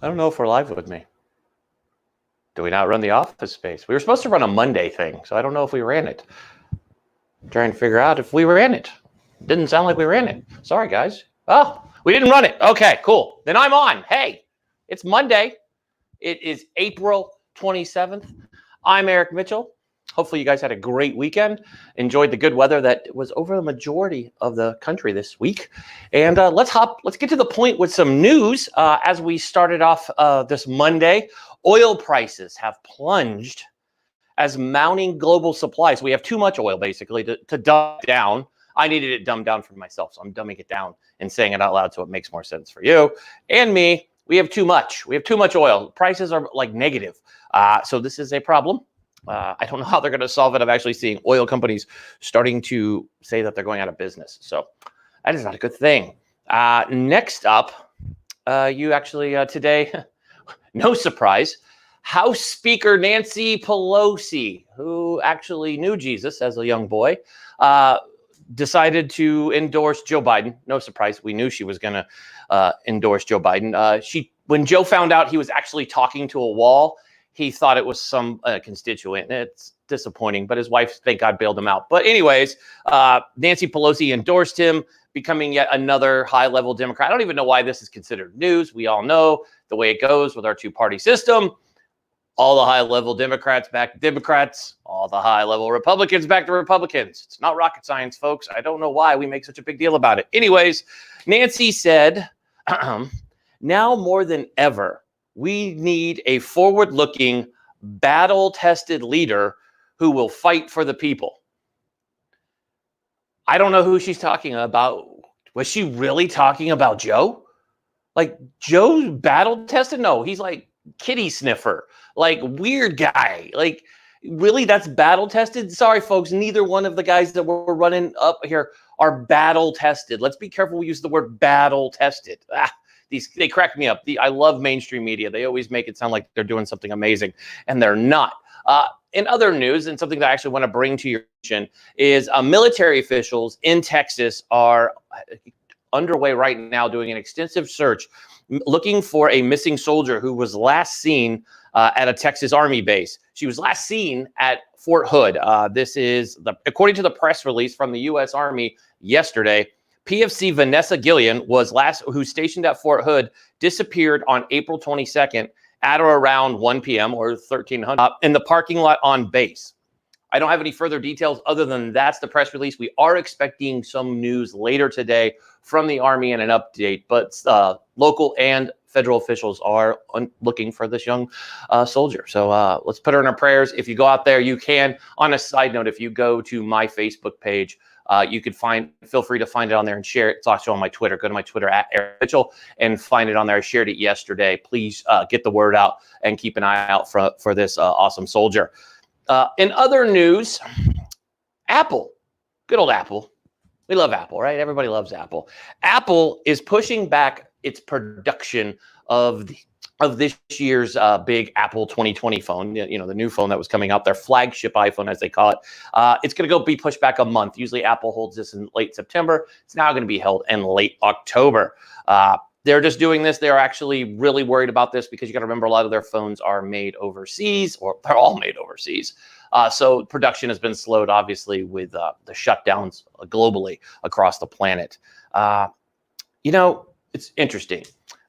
I don't know if we're live with me. Do we not run the office space? We were supposed to run a Monday thing, so I don't know if we ran it. I'm trying to figure out if we ran it. Didn't sound like we ran it. Sorry, guys. Oh, we didn't run it. Okay, cool. Then I'm on. Hey, it's Monday. It is April 27th. I'm Eric Mitchell. Hopefully you guys had a great weekend. Enjoyed the good weather that was over the majority of the country this week. And let's get to the point with some news. As we started off this Monday, oil prices have plunged as mounting global supplies. We have too much oil basically to dumb down. I needed it dumbed down for myself, so I'm dumbing it down and saying it out loud so it makes more sense for you and me. We have too much. We have too much oil. Prices are like negative. So this is a problem. I don't know how they're going to solve it. I'm actually seeing oil companies starting to say that they're going out of business. So that is not a good thing. Next up, you actually today, no surprise, House Speaker Nancy Pelosi, who actually knew Jesus as a young boy, decided to endorse Joe Biden. No surprise. We knew she was going to endorse Joe Biden. When Joe found out he was actually talking to a wall, he thought it was some constituent. It's disappointing, but his wife, thank God, bailed him out. But anyways, Nancy Pelosi endorsed him, becoming yet another high-level Democrat. I don't even know why this is considered news. We all know the way it goes with our two-party system. All the high-level Democrats back to Democrats. All the high-level Republicans back to Republicans. It's not rocket science, folks. I don't know why we make such a big deal about it. Anyways, Nancy said, now more than ever, we need a forward-looking, battle-tested leader who will fight for the people. I don't know who she's talking about. Was she really talking about Joe? Like, Joe's battle-tested? No, he's like kitty sniffer, like weird guy. Like, really, that's battle-tested? Sorry, folks, neither one of the guys that we're running up here are battle-tested. Let's be careful we use the word battle-tested. They crack me up. I love mainstream media. They always make it sound like they're doing something amazing, and they're not. In other news, and something that I actually want to bring to your attention, is military officials in Texas are underway right now doing an extensive search looking for a missing soldier who was last seen at a Texas Army base. She was last seen at Fort Hood. This is according to the press release from the U.S. Army yesterday. PFC Vanessa Gillian who's stationed at Fort Hood, disappeared on April 22nd at or around 1 p.m. or 1300 in the parking lot on base. I don't have any further details other than that's the press release. We are expecting some news later today from the Army and an update, but local and federal officials are looking for this young soldier. So let's put her in our prayers. If you go out there, you can. On a side note, if you go to my Facebook page, you could feel free to find it on there and share it. It's also on my Twitter. Go to my Twitter at Eric Mitchell and find it on there. I shared it yesterday. Please get the word out and keep an eye out for this awesome soldier. In other news, Apple, good old Apple. We love Apple, right? Everybody loves Apple. Apple is pushing back its production of this year's big Apple 2020 phone, the new phone that was coming out, their flagship iPhone, as they call it. It's going to be pushed back a month. Usually Apple holds this in late September. It's now going to be held in late October. They're just doing this. They're actually really worried about this because you got to remember a lot of their phones are made overseas, or they're all made overseas. So production has been slowed, obviously, with the shutdowns globally across the planet. It's interesting.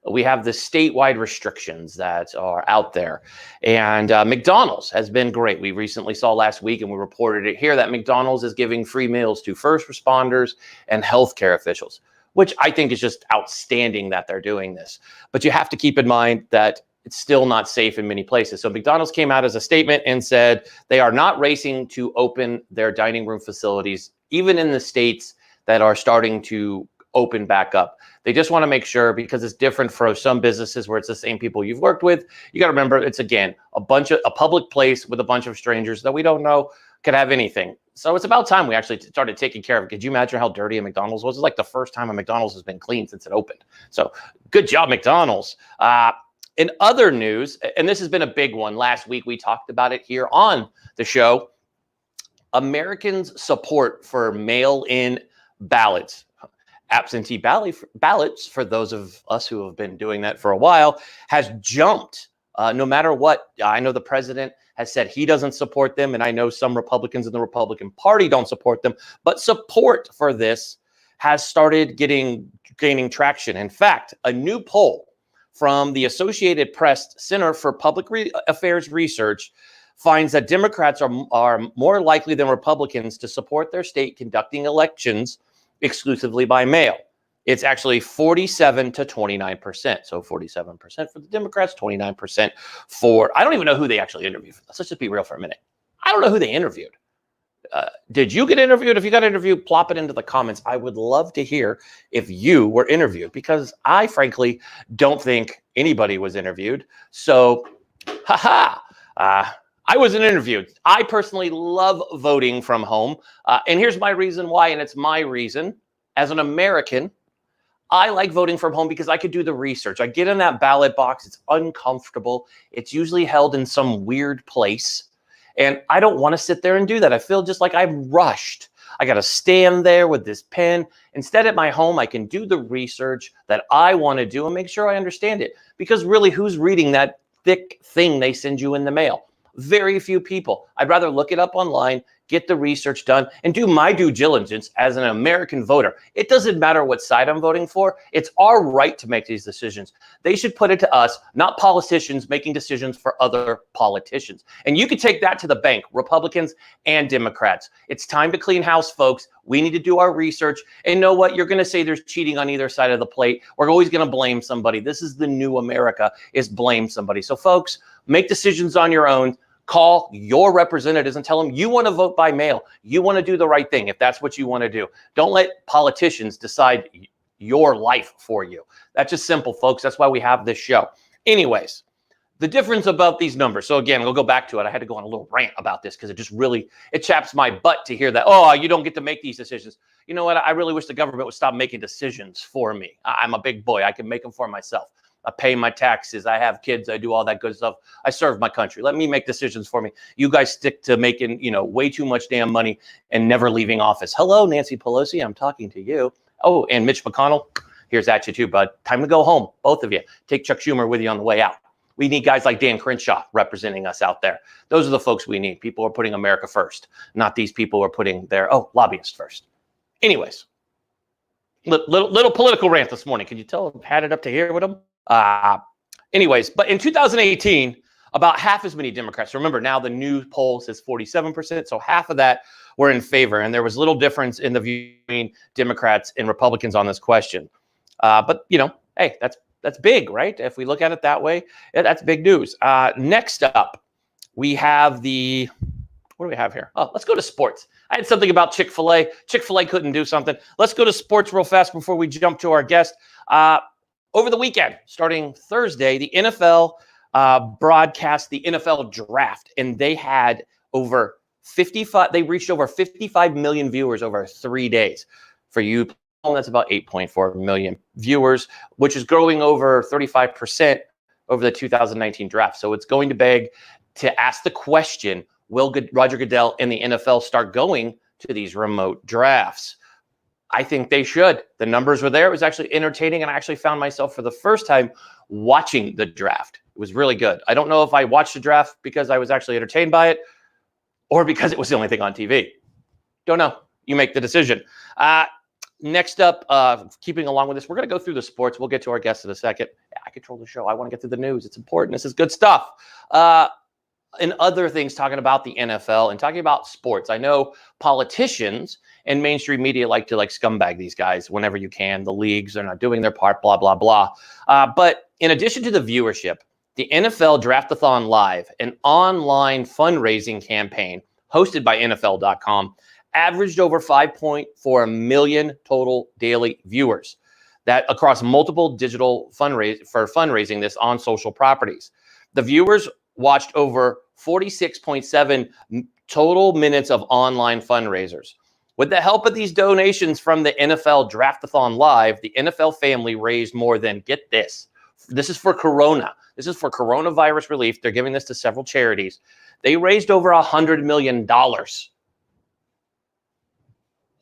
We have the statewide restrictions that are out there. And McDonald's has been great. We recently saw last week, and we reported it here, that McDonald's is giving free meals to first responders and healthcare officials, which I think is just outstanding that they're doing this. But you have to keep in mind that it's still not safe in many places. So McDonald's came out as a statement and said they are not racing to open their dining room facilities, even in the states that are starting to open back up. They just want to make sure, because it's different for some businesses where it's the same people you've worked with. You got to remember, it's again a public place with a bunch of strangers that we don't know could have anything. So it's about time we actually started taking care of it. Could you imagine how dirty a McDonald's was? It's like the first time a McDonald's has been cleaned since it opened. So good job, McDonald's. In other news, and this has been a big one, last week we talked about it here on the show, Americans' support for mail-in ballots absentee ballots, for those of us who have been doing that for a while, has jumped. No matter what, I know the president has said he doesn't support them, and I know some Republicans in the Republican Party don't support them, but support for this has started gaining traction. In fact, a new poll from the Associated Press Center for Public Affairs Research finds that Democrats are more likely than Republicans to support their state conducting elections exclusively by mail. It's actually 47 to 29%. So 47% for the Democrats, 29% for, I don't even know who they actually interviewed. Let's just be real for a minute. I don't know who they interviewed. Did you get interviewed? If you got interviewed, plop it into the comments. I would love to hear if you were interviewed, because I frankly don't think anybody was interviewed. So, I wasn't interviewed. I personally love voting from home. And here's my reason why, and it's my reason. As an American, I like voting from home because I could do the research. I get in that ballot box. It's uncomfortable. It's usually held in some weird place. And I don't want to sit there and do that. I feel just like I'm rushed. I got to stand there with this pen. Instead, at my home, I can do the research that I want to do and make sure I understand it. Because really, who's reading that thick thing they send you in the mail? Very few people. I'd rather look it up online, get the research done, and do my due diligence as an American voter. It doesn't matter what side I'm voting for. It's our right to make these decisions. They should put it to us, not politicians making decisions for other politicians. And you could take that to the bank, Republicans and Democrats. It's time to clean house, folks. We need to do our research. And know what? You're going to say there's cheating on either side of the plate. We're always going to blame somebody. This is the new America, is blame somebody. So folks, make decisions on your own. Call your representatives and tell them you want to vote by mail. You want to do the right thing if that's what you want to do. Don't let politicians decide your life for you. That's just simple, folks. That's why we have this show. Anyways, the difference about these numbers. So again, we'll go back to it. I had to go on a little rant about this because it chaps my butt to hear that, oh, you don't get to make these decisions. You know what? I really wish the government would stop making decisions for me. I'm a big boy. I can make them for myself. I pay my taxes. I have kids. I do all that good stuff. I serve my country. Let me make decisions for me. You guys stick to making, way too much damn money and never leaving office. Hello, Nancy Pelosi. I'm talking to you. Oh, and Mitch McConnell. Here's at you too, bud. Time to go home. Both of you. Take Chuck Schumer with you on the way out. We need guys like Dan Crenshaw representing us out there. Those are the folks we need. People who are putting America first, not these people who are putting their, lobbyists first. Anyways, little political rant this morning. Can you tell I've had it up to here with them? Anyways, but in 2018, about half as many Democrats. Remember, now the new poll says 47%, so half of that were in favor, and there was little difference in the view between Democrats and Republicans on this question. But hey, that's big, right? If we look at it that way, that's big news. Next up, we have what do we have here? Oh, let's go to sports. I had something about Chick-fil-A. Chick-fil-A couldn't do something. Let's go to sports real fast before we jump to our guest. Over the weekend, starting Thursday, the NFL broadcast the NFL draft, and they had over 55. They reached over 55 million viewers over 3 days. For you, that's about 8.4 million viewers, which is growing over 35% over the 2019 draft. So it's going to beg to ask the question, will Roger Goodell and the NFL start going to these remote drafts? I think they should. The numbers were there. It was actually entertaining, and I actually found myself for the first time watching the draft. It was really good. I don't know if I watched the draft because I was actually entertained by it or because it was the only thing on TV. Don't know. You make the decision. Next up, keeping along with this, we're going to go through the sports. We'll get to our guests in a second. I control the show. I want to get to the news. It's important. This is good stuff. And other things, talking about the NFL and talking about sports. I know politicians and mainstream media like to scumbag these guys whenever you can. The leagues, they're not doing their part, blah, blah, blah. But in addition to the viewership, the NFL Draftathon Live, an online fundraising campaign hosted by NFL.com, averaged over 5.4 million total daily viewers. That across multiple digital fundraising this on social properties. The viewers watched over 46.7 total minutes of online fundraisers. With the help of these donations from the NFL Draftathon Live, the NFL family raised more than, get this is for Corona. This is for coronavirus relief. They're giving this to several charities. They raised over $100 million.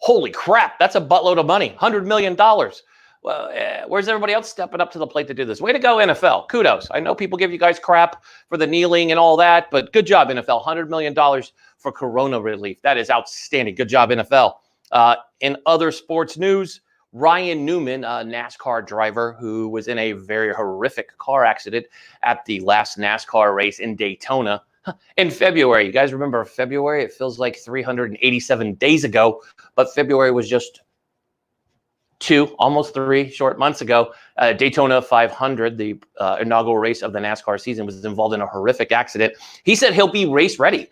Holy crap, that's a buttload of money, $100 million. Well, where's everybody else stepping up to the plate to do this? Way to go, NFL. Kudos. I know people give you guys crap for the kneeling and all that, but good job, NFL. $100 million for corona relief. That is outstanding. Good job, NFL. In other sports news, Ryan Newman, a NASCAR driver who was in a very horrific car accident at the last NASCAR race in Daytona in February. You guys remember February? It feels like 387 days ago, but February was just almost 3 short months ago. Daytona 500, the inaugural race of the NASCAR season, was involved in a horrific accident. He said he'll be race ready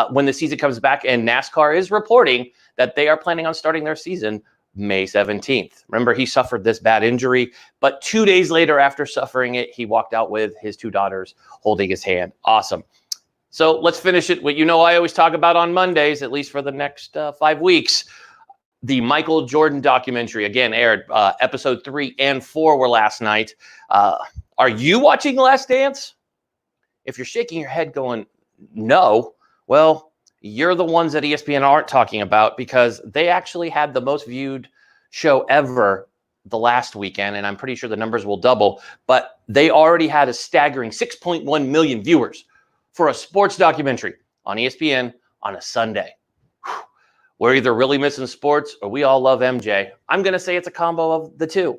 when the season comes back, and NASCAR is reporting that they are planning on starting their season May 17th. Remember, he suffered this bad injury, but 2 days later after suffering it, he walked out with his 2 daughters holding his hand. Awesome. So let's finish it with, I always talk about on Mondays, at least for the next 5 weeks. The Michael Jordan documentary, again, aired. Episode 3 and 4 were last night. Are you watching Last Dance? If you're shaking your head going, no, well, you're the ones that ESPN aren't talking about, because they actually had the most viewed show ever the last weekend, and I'm pretty sure the numbers will double, but they already had a staggering 6.1 million viewers for a sports documentary on ESPN on a Sunday. We're either really missing sports or we all love MJ. I'm going to say it's a combo of the two.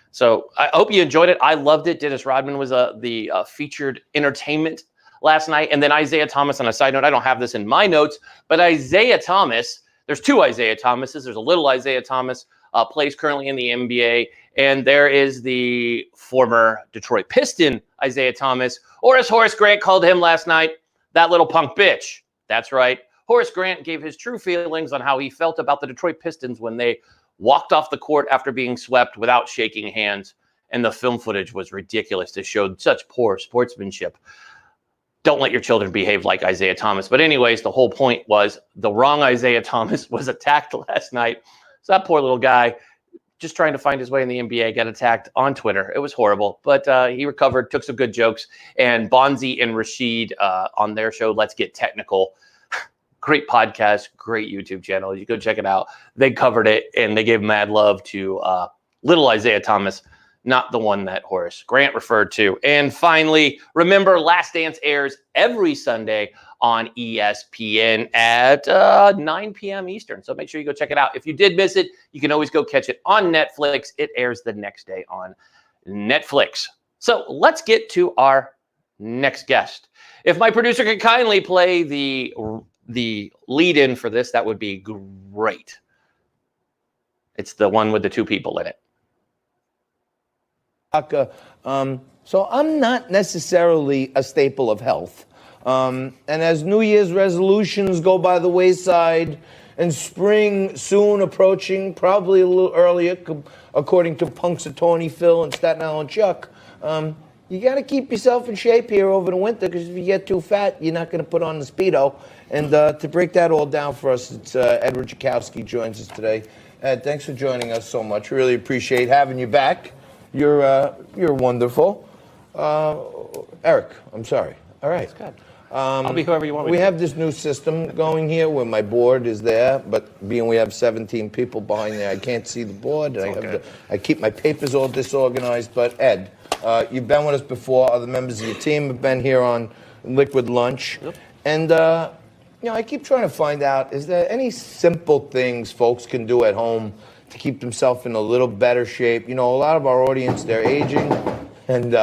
So I hope you enjoyed it. I loved it. Dennis Rodman was the featured entertainment last night. And then Isaiah Thomas, on a side note, I don't have this in my notes, but Isaiah Thomas, there's 2 Isaiah Thomases. There's a little Isaiah Thomas, plays currently in the NBA. And there is the former Detroit Piston Isaiah Thomas, or as Horace Grant called him last night, that little punk bitch. That's right. Horace Grant gave his true feelings on how he felt about the Detroit Pistons when they walked off the court after being swept without shaking hands. And the film footage was ridiculous. It showed such poor sportsmanship. Don't let your children behave like Isaiah Thomas. But anyways, the whole point was the wrong Isaiah Thomas was attacked last night. So that poor little guy, just trying to find his way in the NBA, got attacked on Twitter. It was horrible, but he recovered, took some good jokes. And Bonzi and Rashid on their show, Let's Get Technical, great podcast, great YouTube channel. You go check it out. They covered it, and they gave mad love to little Isaiah Thomas, not the one that Horace Grant referred to. And finally, remember, Last Dance airs every Sunday on ESPN at 9 p.m. Eastern. So make sure you go check it out. If you did miss it, you can always go catch it on Netflix. It airs the next day on Netflix. So let's get to our next guest. If my producer could kindly play the lead-in for this, that would be great. It's the one with the 2 people in it. So I'm not necessarily a staple of health. And as New Year's resolutions go by the wayside and spring soon approaching, probably a little earlier, according to Punxsutawney Phil and Staten Island Chuck, you got to keep yourself in shape here over the winter, because if you get too fat, you're not going to put on the Speedo. And to break that all down for us, it's Edward Jackowski joins us today. Ed, thanks for joining us so much. Really appreciate having you back. You're wonderful. Eric, I'm sorry. All right. That's good. I'll be whoever you want me to We be. have this new system going here where my board is there, but being we have 17 people behind there, I can't see the board. I keep my papers all disorganized. But Ed, you've been with us before. Other members of your team have been here on Liquid Lunch. Yep. And, I keep trying to find out, is there any simple things folks can do at home to keep themselves in a little better shape? A lot of our audience, they're aging, and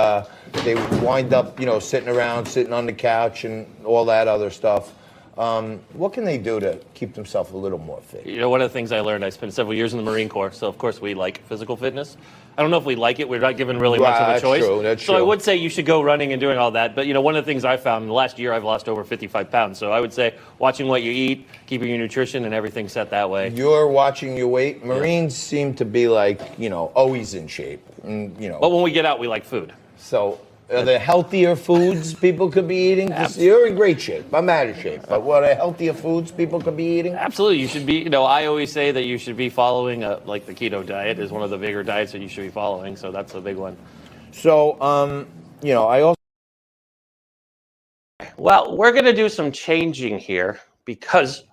they wind up, sitting on the couch and all that other stuff. What can they do to keep themselves a little more fit? One of the things I learned, I spent several years in the Marine Corps, so of course we like physical fitness. I don't know if we like it. We're not given really much of a choice. That's true. So I would say you should go running and doing all that. But, one of the things I found in the last year, I've lost over 55 pounds. So I would say watching what you eat, keeping your nutrition and everything set that way. You're watching your weight. Marines seem to be like, always in shape. But when we get out, we like food. So are there healthier foods people could be eating? You're in great shape. I'm out of shape. But what are healthier foods people could be eating? Absolutely. You should be, I always say that you should be following, like the keto diet is one of the bigger diets that you should be following. So that's a big one. So, I also... Well, we're going to do some changing here because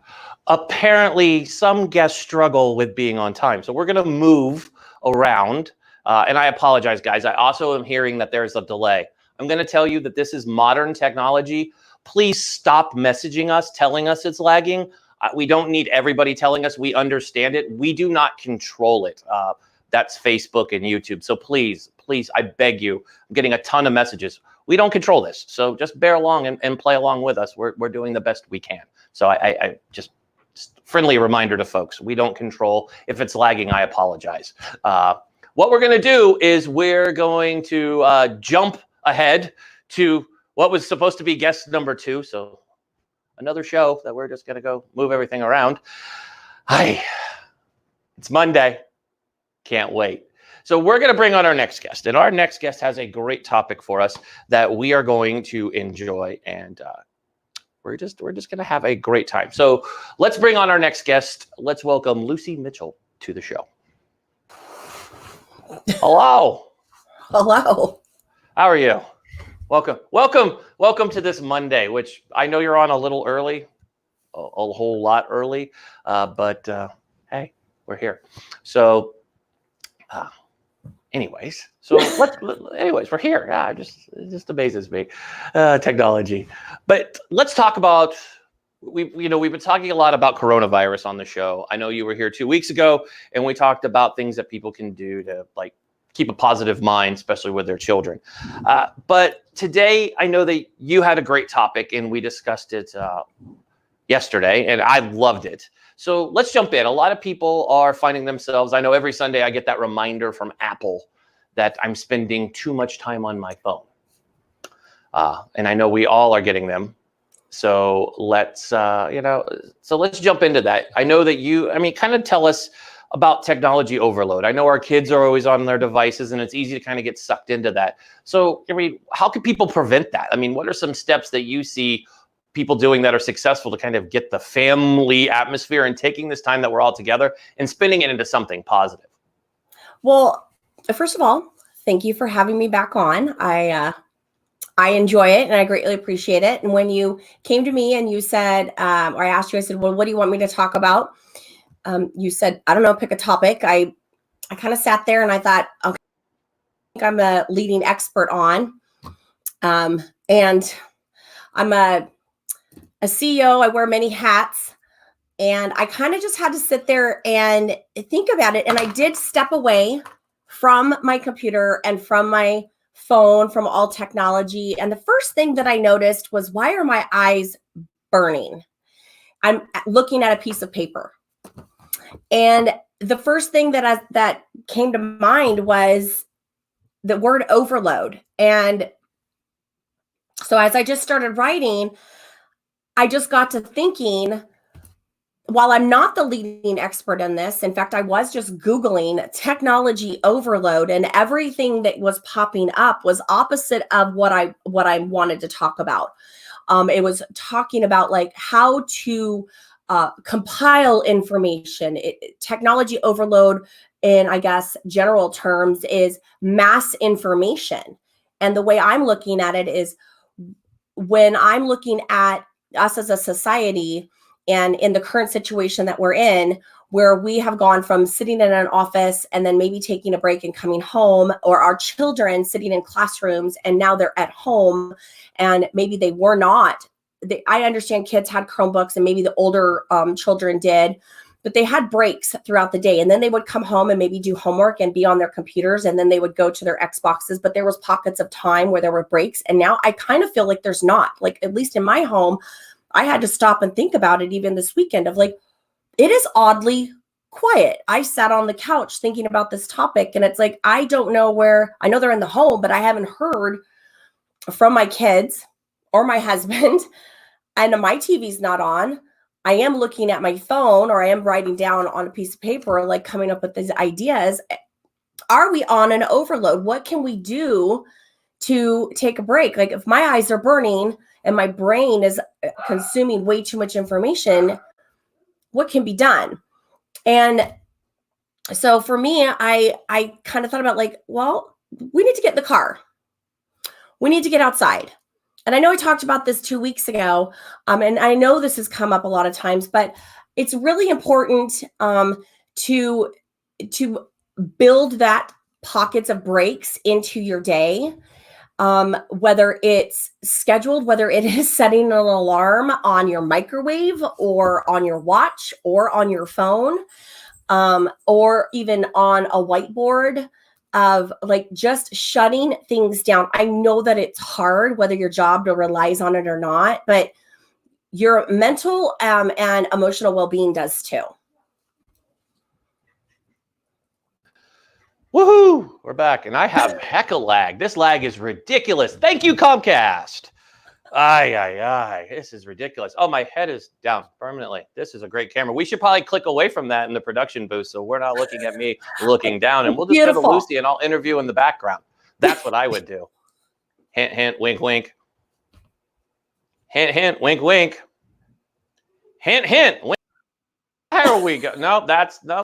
apparently some guests struggle with being on time. So we're going to move around. And I apologize, guys. I also am hearing that there's a delay. I'm going to tell you that this is modern technology. Please stop messaging us, telling us it's lagging. We don't need everybody telling us. We understand it. We do not control it. That's Facebook and YouTube. So please, I beg you, I'm getting a ton of messages. We don't control this. So just bear along and play along with us. We're doing the best we can. So I just friendly reminder to folks, we don't control. If it's lagging, I apologize. What we're going to do is we're going to jump ahead to what was supposed to be guest number 2. So another show that we're just going to go move everything around. Hi, it's Monday. Can't wait. So we're going to bring on our next guest, and our next guest has a great topic for us that we are going to enjoy, and we're just going to have a great time. So let's bring on our next guest. Let's welcome Lucie Mitchell to the show. Hello. Hello. How are you? Welcome to this Monday, which I know you're on a little early, a whole lot early, but hey, we're here. So anyways, we're here. It just amazes me, technology. But let's talk about, we've been talking a lot about coronavirus on the show. I know you were here 2 weeks ago, and we talked about things that people can do to keep a positive mind, especially with their children. But today, I know that you had a great topic, and we discussed it yesterday, and I loved it. So let's jump in. A lot of people are finding themselves, I know every Sunday I get that reminder from Apple that I'm spending too much time on my phone. And I know we all are getting them. So let's jump into that. I know that kind of tell us about technology overload. I know our kids are always on their devices, and it's easy to kind of get sucked into that. So, how can people prevent that? What are some steps that you see people doing that are successful to kind of get the family atmosphere and taking this time that we're all together and spinning it into something positive? Well, first of all, thank you for having me back on. I enjoy it, and I greatly appreciate it. And when you came to me and you said, or I asked you, I said, well, what do you want me to talk about? You said, I don't know, pick a topic. I kind of sat there and I thought, okay, I think I'm a leading expert on, and I'm a CEO. I wear many hats, and I kind of just had to sit there and think about it. And I did step away from my computer and from my phone, from all technology. And the first thing that I noticed was, why are my eyes burning? I'm looking at a piece of paper. And the first thing that came to mind was the word overload. And so as I just started writing, I just got to thinking, while I'm not the leading expert in this, in fact, I was just Googling technology overload, and everything that was popping up was opposite of what I wanted to talk about. It was talking about how to compile information. Technology overload, in I guess general terms, is mass information. And the way I'm looking at it is, when I'm looking at us as a society, and in the current situation that we're in, where we have gone from sitting in an office and then maybe taking a break and coming home, or our children sitting in classrooms and now they're at home, and maybe they were not. I understand kids had Chromebooks, and maybe the older children did, but they had breaks throughout the day, and then they would come home and maybe do homework and be on their computers, and then they would go to their Xboxes. But there was pockets of time where there were breaks, and now I kind of feel like there's not. At least in my home, I had to stop and think about it even this weekend of it is oddly quiet. I sat on the couch thinking about this topic, and it's I don't know where. I know they're in the home, but I haven't heard from my kids or my husband. And my TV's not on. I am looking at my phone, or I am writing down on a piece of paper, coming up with these ideas. Are we on an overload? What can we do to take a break? If my eyes are burning and my brain is consuming way too much information, what can be done? And so for me, I kind of thought about well, we need to get in the car. We need to get outside. And I know I talked about this 2 weeks ago, and I know this has come up a lot of times, but it's really important to build that pockets of breaks into your day, whether it's scheduled, whether it is setting an alarm on your microwave or on your watch or on your phone, or even on a whiteboard, of like just shutting things down. I know that it's hard, whether your job relies on it or not, but your mental and emotional well-being does too. Woohoo! We're back, and I have heckle lag. This lag is ridiculous. Thank you, Comcast. Ay. This is ridiculous. Oh, my head is down permanently. This is a great camera. We should probably click away from that in the production booth so we're not looking at me looking down, and we'll just go to Lucie and I'll interview in the background. That's what I would do. Hint, hint, wink, wink. Hint, hint, wink, wink. Hint, hint, wink. There we go. No, that's no.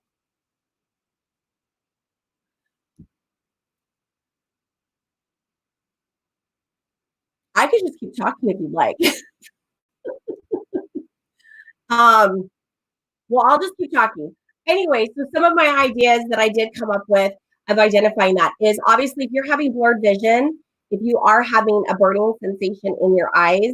I could just keep talking if you'd like. Well, I'll just keep talking. Anyway, so some of my ideas that I did come up with of identifying that is, obviously, if you're having blurred vision, if you are having a burning sensation in your eyes,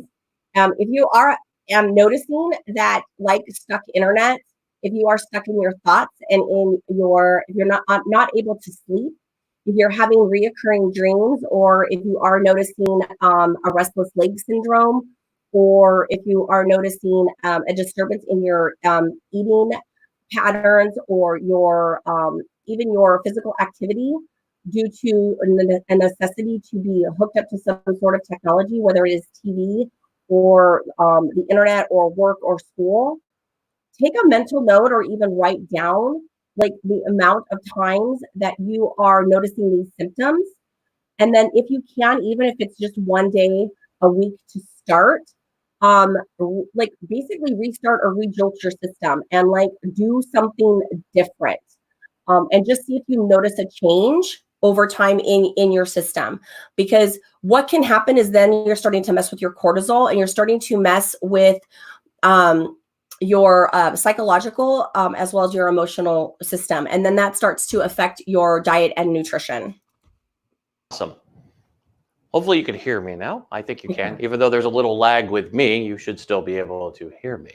if you are noticing that, like stuck internet, if you are stuck in your thoughts and if you're not able to sleep, if you're having reoccurring dreams, or if you are noticing a restless leg syndrome, or if you are noticing a disturbance in your eating patterns, or your even your physical activity due to a necessity to be hooked up to some sort of technology, whether it is TV or the internet or work or school, take a mental note or even write down like the amount of times that you are noticing these symptoms. And then if you can, even if it's just one day a week to start, like basically restart or rejolt your system and like do something different. And just see if you notice a change over time in your system. Because what can happen is then you're starting to mess with your cortisol, and you're starting to mess with your psychological as well as your emotional system. And then that starts to affect your diet and nutrition. Awesome. Hopefully you can hear me now. I think you can. Even though there's a little lag with me, you should still be able to hear me.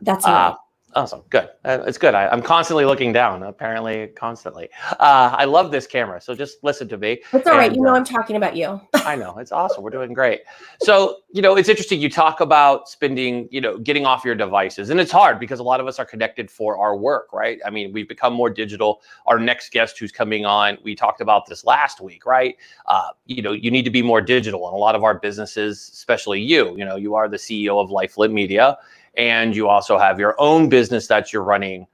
That's right. Awesome. Good. It's good. I'm constantly looking down, apparently constantly. I love this camera. So just listen to me. It's all right. You know, I'm talking about you. I know. It's awesome. We're doing great. So, it's interesting. You talk about spending, getting off your devices. And it's hard because a lot of us are connected for our work, right? I mean, we've become more digital. Our next guest who's coming on, we talked about this last week, right? You need to be more digital. And a lot of our businesses, especially you are the CEO of LifeLit Media. And you also have your own business that you're running,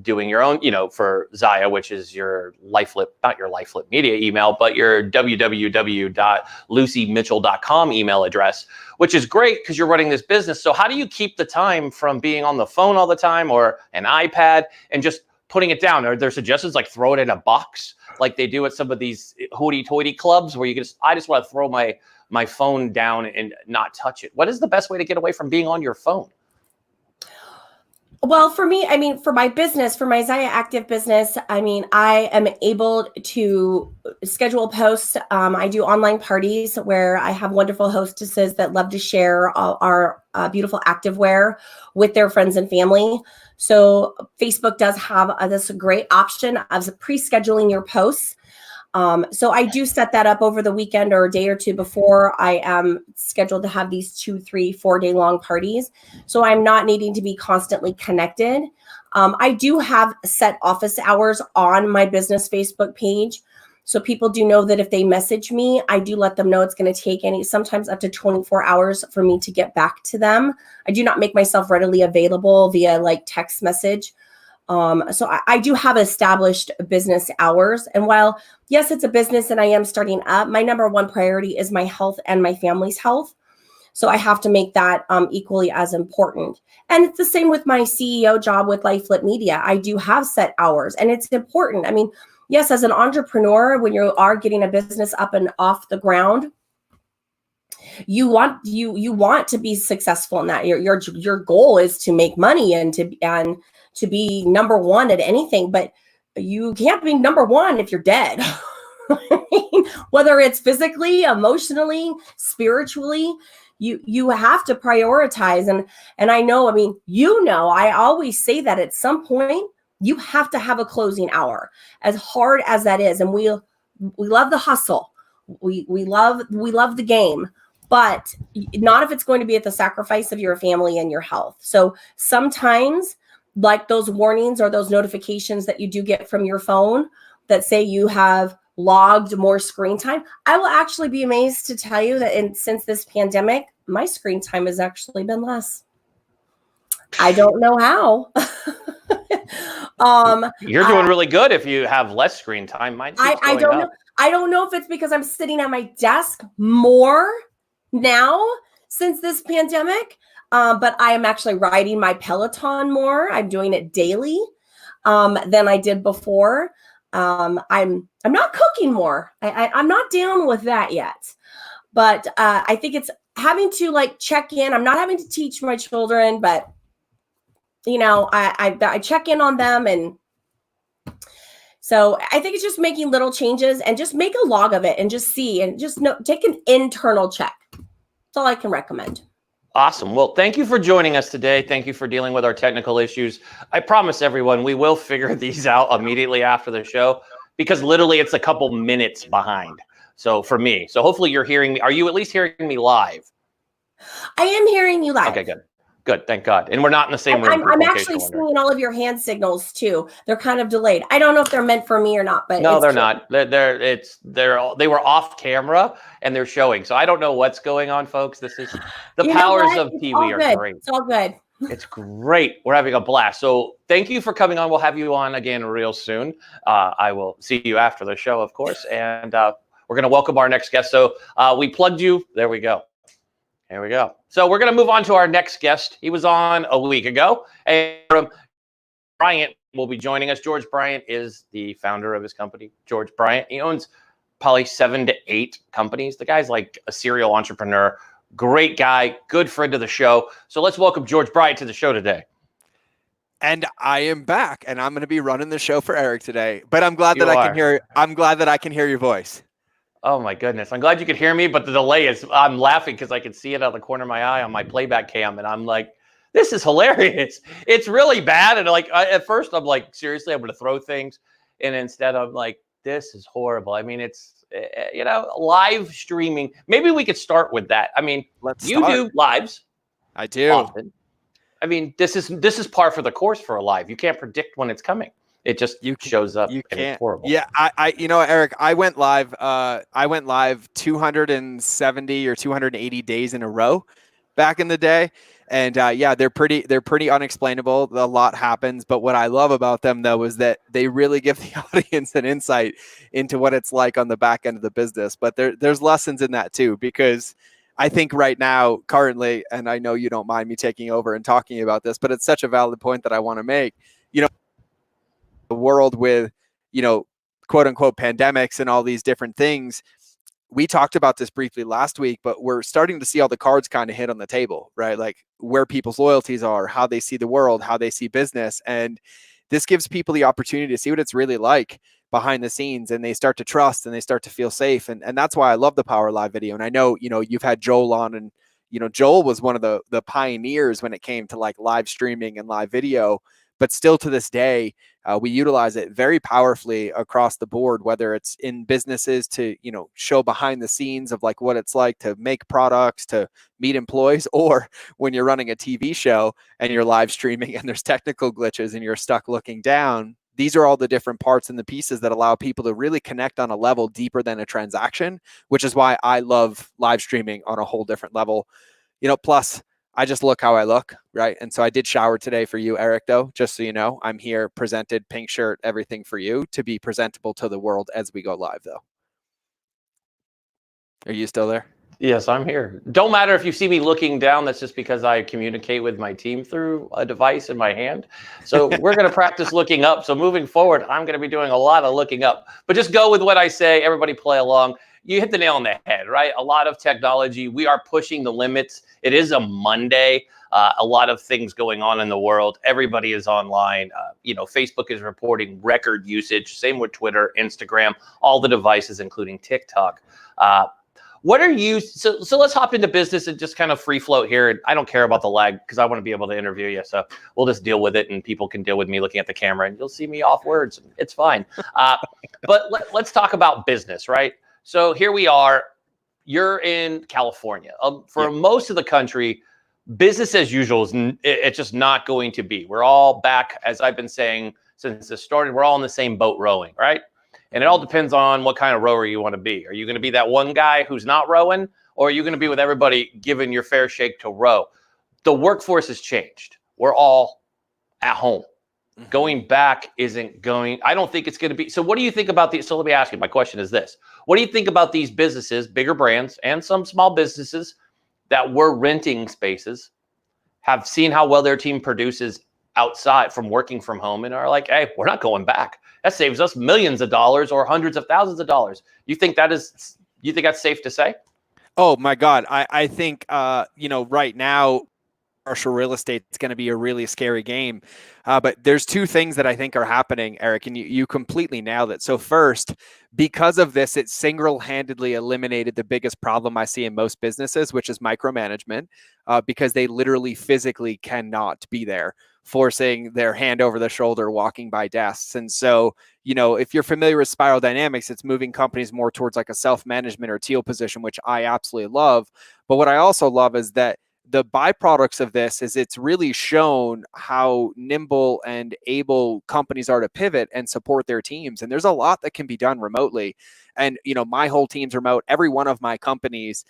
doing your own, for Zaya, which is your LifeLit, not your LifeLit Media email, but your www.luciemitchell.com email address, which is great because you're running this business. So how do you keep the time from being on the phone all the time or an iPad and just putting it down? Are there suggestions like throw it in a box like they do at some of these hoity-toity clubs where I just want to throw my phone down and not touch it? What is the best way to get away from being on your phone? Well, for me, for my business, for my Zaya Active business, I am able to schedule posts. I do online parties where I have wonderful hostesses that love to share our beautiful activewear with their friends and family. So Facebook does have this great option of pre-scheduling your posts. So I do set that up over the weekend or a day or two before I am scheduled to have these 2, 3, 4 day long parties. So I'm not needing to be constantly connected. I do have set office hours on my business Facebook page. So people do know that if they message me, I do let them know it's going to take sometimes up to 24 hours for me to get back to them. I do not make myself readily available via like text message. So I do have established business hours. And while, yes, it's a business and I am starting up, my number one priority is my health and my family's health. So I have to make that equally as important. And it's the same with my CEO job with LifeLit Media. I do have set hours and it's important. Yes, as an entrepreneur, when you are getting a business up and off the ground, You want to be successful in that. Your goal is to make money and to be number one at anything, but you can't be number one if you're dead. I mean, whether it's physically, emotionally, spiritually, you have to prioritize. And I know, I mean, I always say that at some point you have to have a closing hour, as hard as that is. And we love the hustle. We love the game, but not if it's going to be at the sacrifice of your family and your health. So sometimes, like those warnings or those notifications that you do get from your phone that say you have logged more screen time, I will actually be amazed to tell you that since this pandemic, my screen time has actually been less. I don't know how. You're doing really good if you have less screen time. I don't know. I don't know if it's because I'm sitting at my desk more now since this pandemic, but I am actually riding my Peloton more. I'm doing it daily than I did before. I'm not cooking more. I'm not down with that yet, but I think it's having to like check in. I'm not having to teach my children, but I check in on them, and so I think it's just making little changes and just make a log of it and just see and just take an internal check. That's all I can recommend. Awesome. Well, thank you for joining us today. Thank you for dealing with our technical issues. I promise everyone we will figure these out immediately after the show, because literally it's a couple minutes behind. So for me, so hopefully you're hearing me. Are you at least hearing me live? I am hearing you live. Okay, good. Good, thank God. And we're not in the same room. I'm actually seeing all of your hand signals too. They're kind of delayed. I don't know if they're meant for me or not, but no, they're not. They were off camera and they're showing. So I don't know what's going on, folks. This is the powers of TV are great. It's all good. It's great. We're having a blast. So thank you for coming on. We'll have you on again real soon. I will see you after the show, of course. And we're going to welcome our next guest. So we plugged you. There we go. Here we go. So we're going to move on to our next guest. He was on a week ago. And Bryant will be joining us. George Bryant is the founder of his company, George Bryant. He owns probably 7 to 8 companies. The guy's like a serial entrepreneur. Great guy. Good friend of the show. So let's welcome George Bryant to the show today. And I am back, and I'm going to be running the show for Eric today. But I'm glad that I can hear your voice. Oh my goodness. I'm glad you could hear me, but the delay is, I'm laughing because I can see it out of the corner of my eye on my playback cam. And I'm like, this is hilarious. It's really bad. And like, at first I'm like, seriously, I'm going to throw things. And instead I'm like, this is horrible. I mean, it's, live streaming. Maybe we could start with that. I mean, you do lives. I do. Often. I mean, this is par for the course for a live. You can't predict when it's coming. It just shows up. You can't. It's horrible. Yeah, Eric, I went live 270 or 280 days in a row back in the day. And they're pretty unexplainable. A lot happens, but what I love about them though is that they really give the audience an insight into what it's like on the back end of the business. But there's lessons in that too, because I think right now, currently, and I know you don't mind me taking over and talking about this, but it's such a valid point that I want to make. The world with, quote unquote pandemics and all these different things. We talked about this briefly last week, but we're starting to see all the cards kind of hit on the table, right? Like where people's loyalties are, how they see the world, how they see business. And this gives people the opportunity to see what it's really like behind the scenes, and they start to trust and they start to feel safe. And that's why I love the Power Live video. And I know, you've had Joel on, and, Joel was one of the pioneers when it came to like live streaming and live video. But still to this day, we utilize it very powerfully across the board, whether it's in businesses to, show behind the scenes of like what it's like to make products, to meet employees, or when you're running a TV show and you're live streaming and there's technical glitches and you're stuck looking down. These are all the different parts and the pieces that allow people to really connect on a level deeper than a transaction, which is why I love live streaming on a whole different level. Plus, I just look how I look, right? And so I did shower today for you, Eric, though, just so you know. I'm here, presented, pink shirt, everything for you to be presentable to the world as we go live, though. Are you still there? Yes, I'm here. Don't matter if you see me looking down. That's just because I communicate with my team through a device in my hand. So we're going to practice looking up. So moving forward, I'm going to be doing a lot of looking up. But just go with what I say. Everybody play along. you hit the nail on the head, right? A lot of technology, we are pushing the limits. It is a Monday. A lot of things going on in the world. Everybody is online. Facebook is reporting record usage. Same with Twitter, Instagram, all the devices, including TikTok. What are you? So let's hop into business and just kind of free float here. I don't care about the lag because I want to be able to interview you. So we'll just deal with it, and people can deal with me looking at the camera, and you'll see me off words. It's fine. But let's talk about business, right? So here we are. You're in California. For most of the country, business as usual it's just not going to be. We're all back, as I've been saying since this started. We're all in the same boat rowing, right? And it all depends on what kind of rower you want to be. Are you going to be that one guy who's not rowing, or are you going to be with everybody giving your fair shake to row? The workforce has changed. We're all at home. Going back isn't going. I don't think it's going to be. So what do you think about these? So let me ask you. My question is this. What do you think about these businesses, bigger brands and some small businesses that were renting spaces, have seen how well their team produces outside from working from home, and are like, hey, we're not going back. That saves us millions of dollars or hundreds of thousands of dollars. You think that's safe to say? Oh my God. I think, right now, commercial real estate is going to be a really scary game. But there's two things that I think are happening, Eric, and you completely nailed it. So first, because of this, it single-handedly eliminated the biggest problem I see in most businesses, which is micromanagement, because they literally physically cannot be there, forcing their hand over the shoulder, walking by desks. And so, if you're familiar with spiral dynamics, it's moving companies more towards like a self-management or teal position, which I absolutely love. But what I also love is that the byproducts of this is it's really shown how nimble and able companies are to pivot and support their teams. And there's a lot that can be done remotely. And, my whole team's remote. Every one of my companies,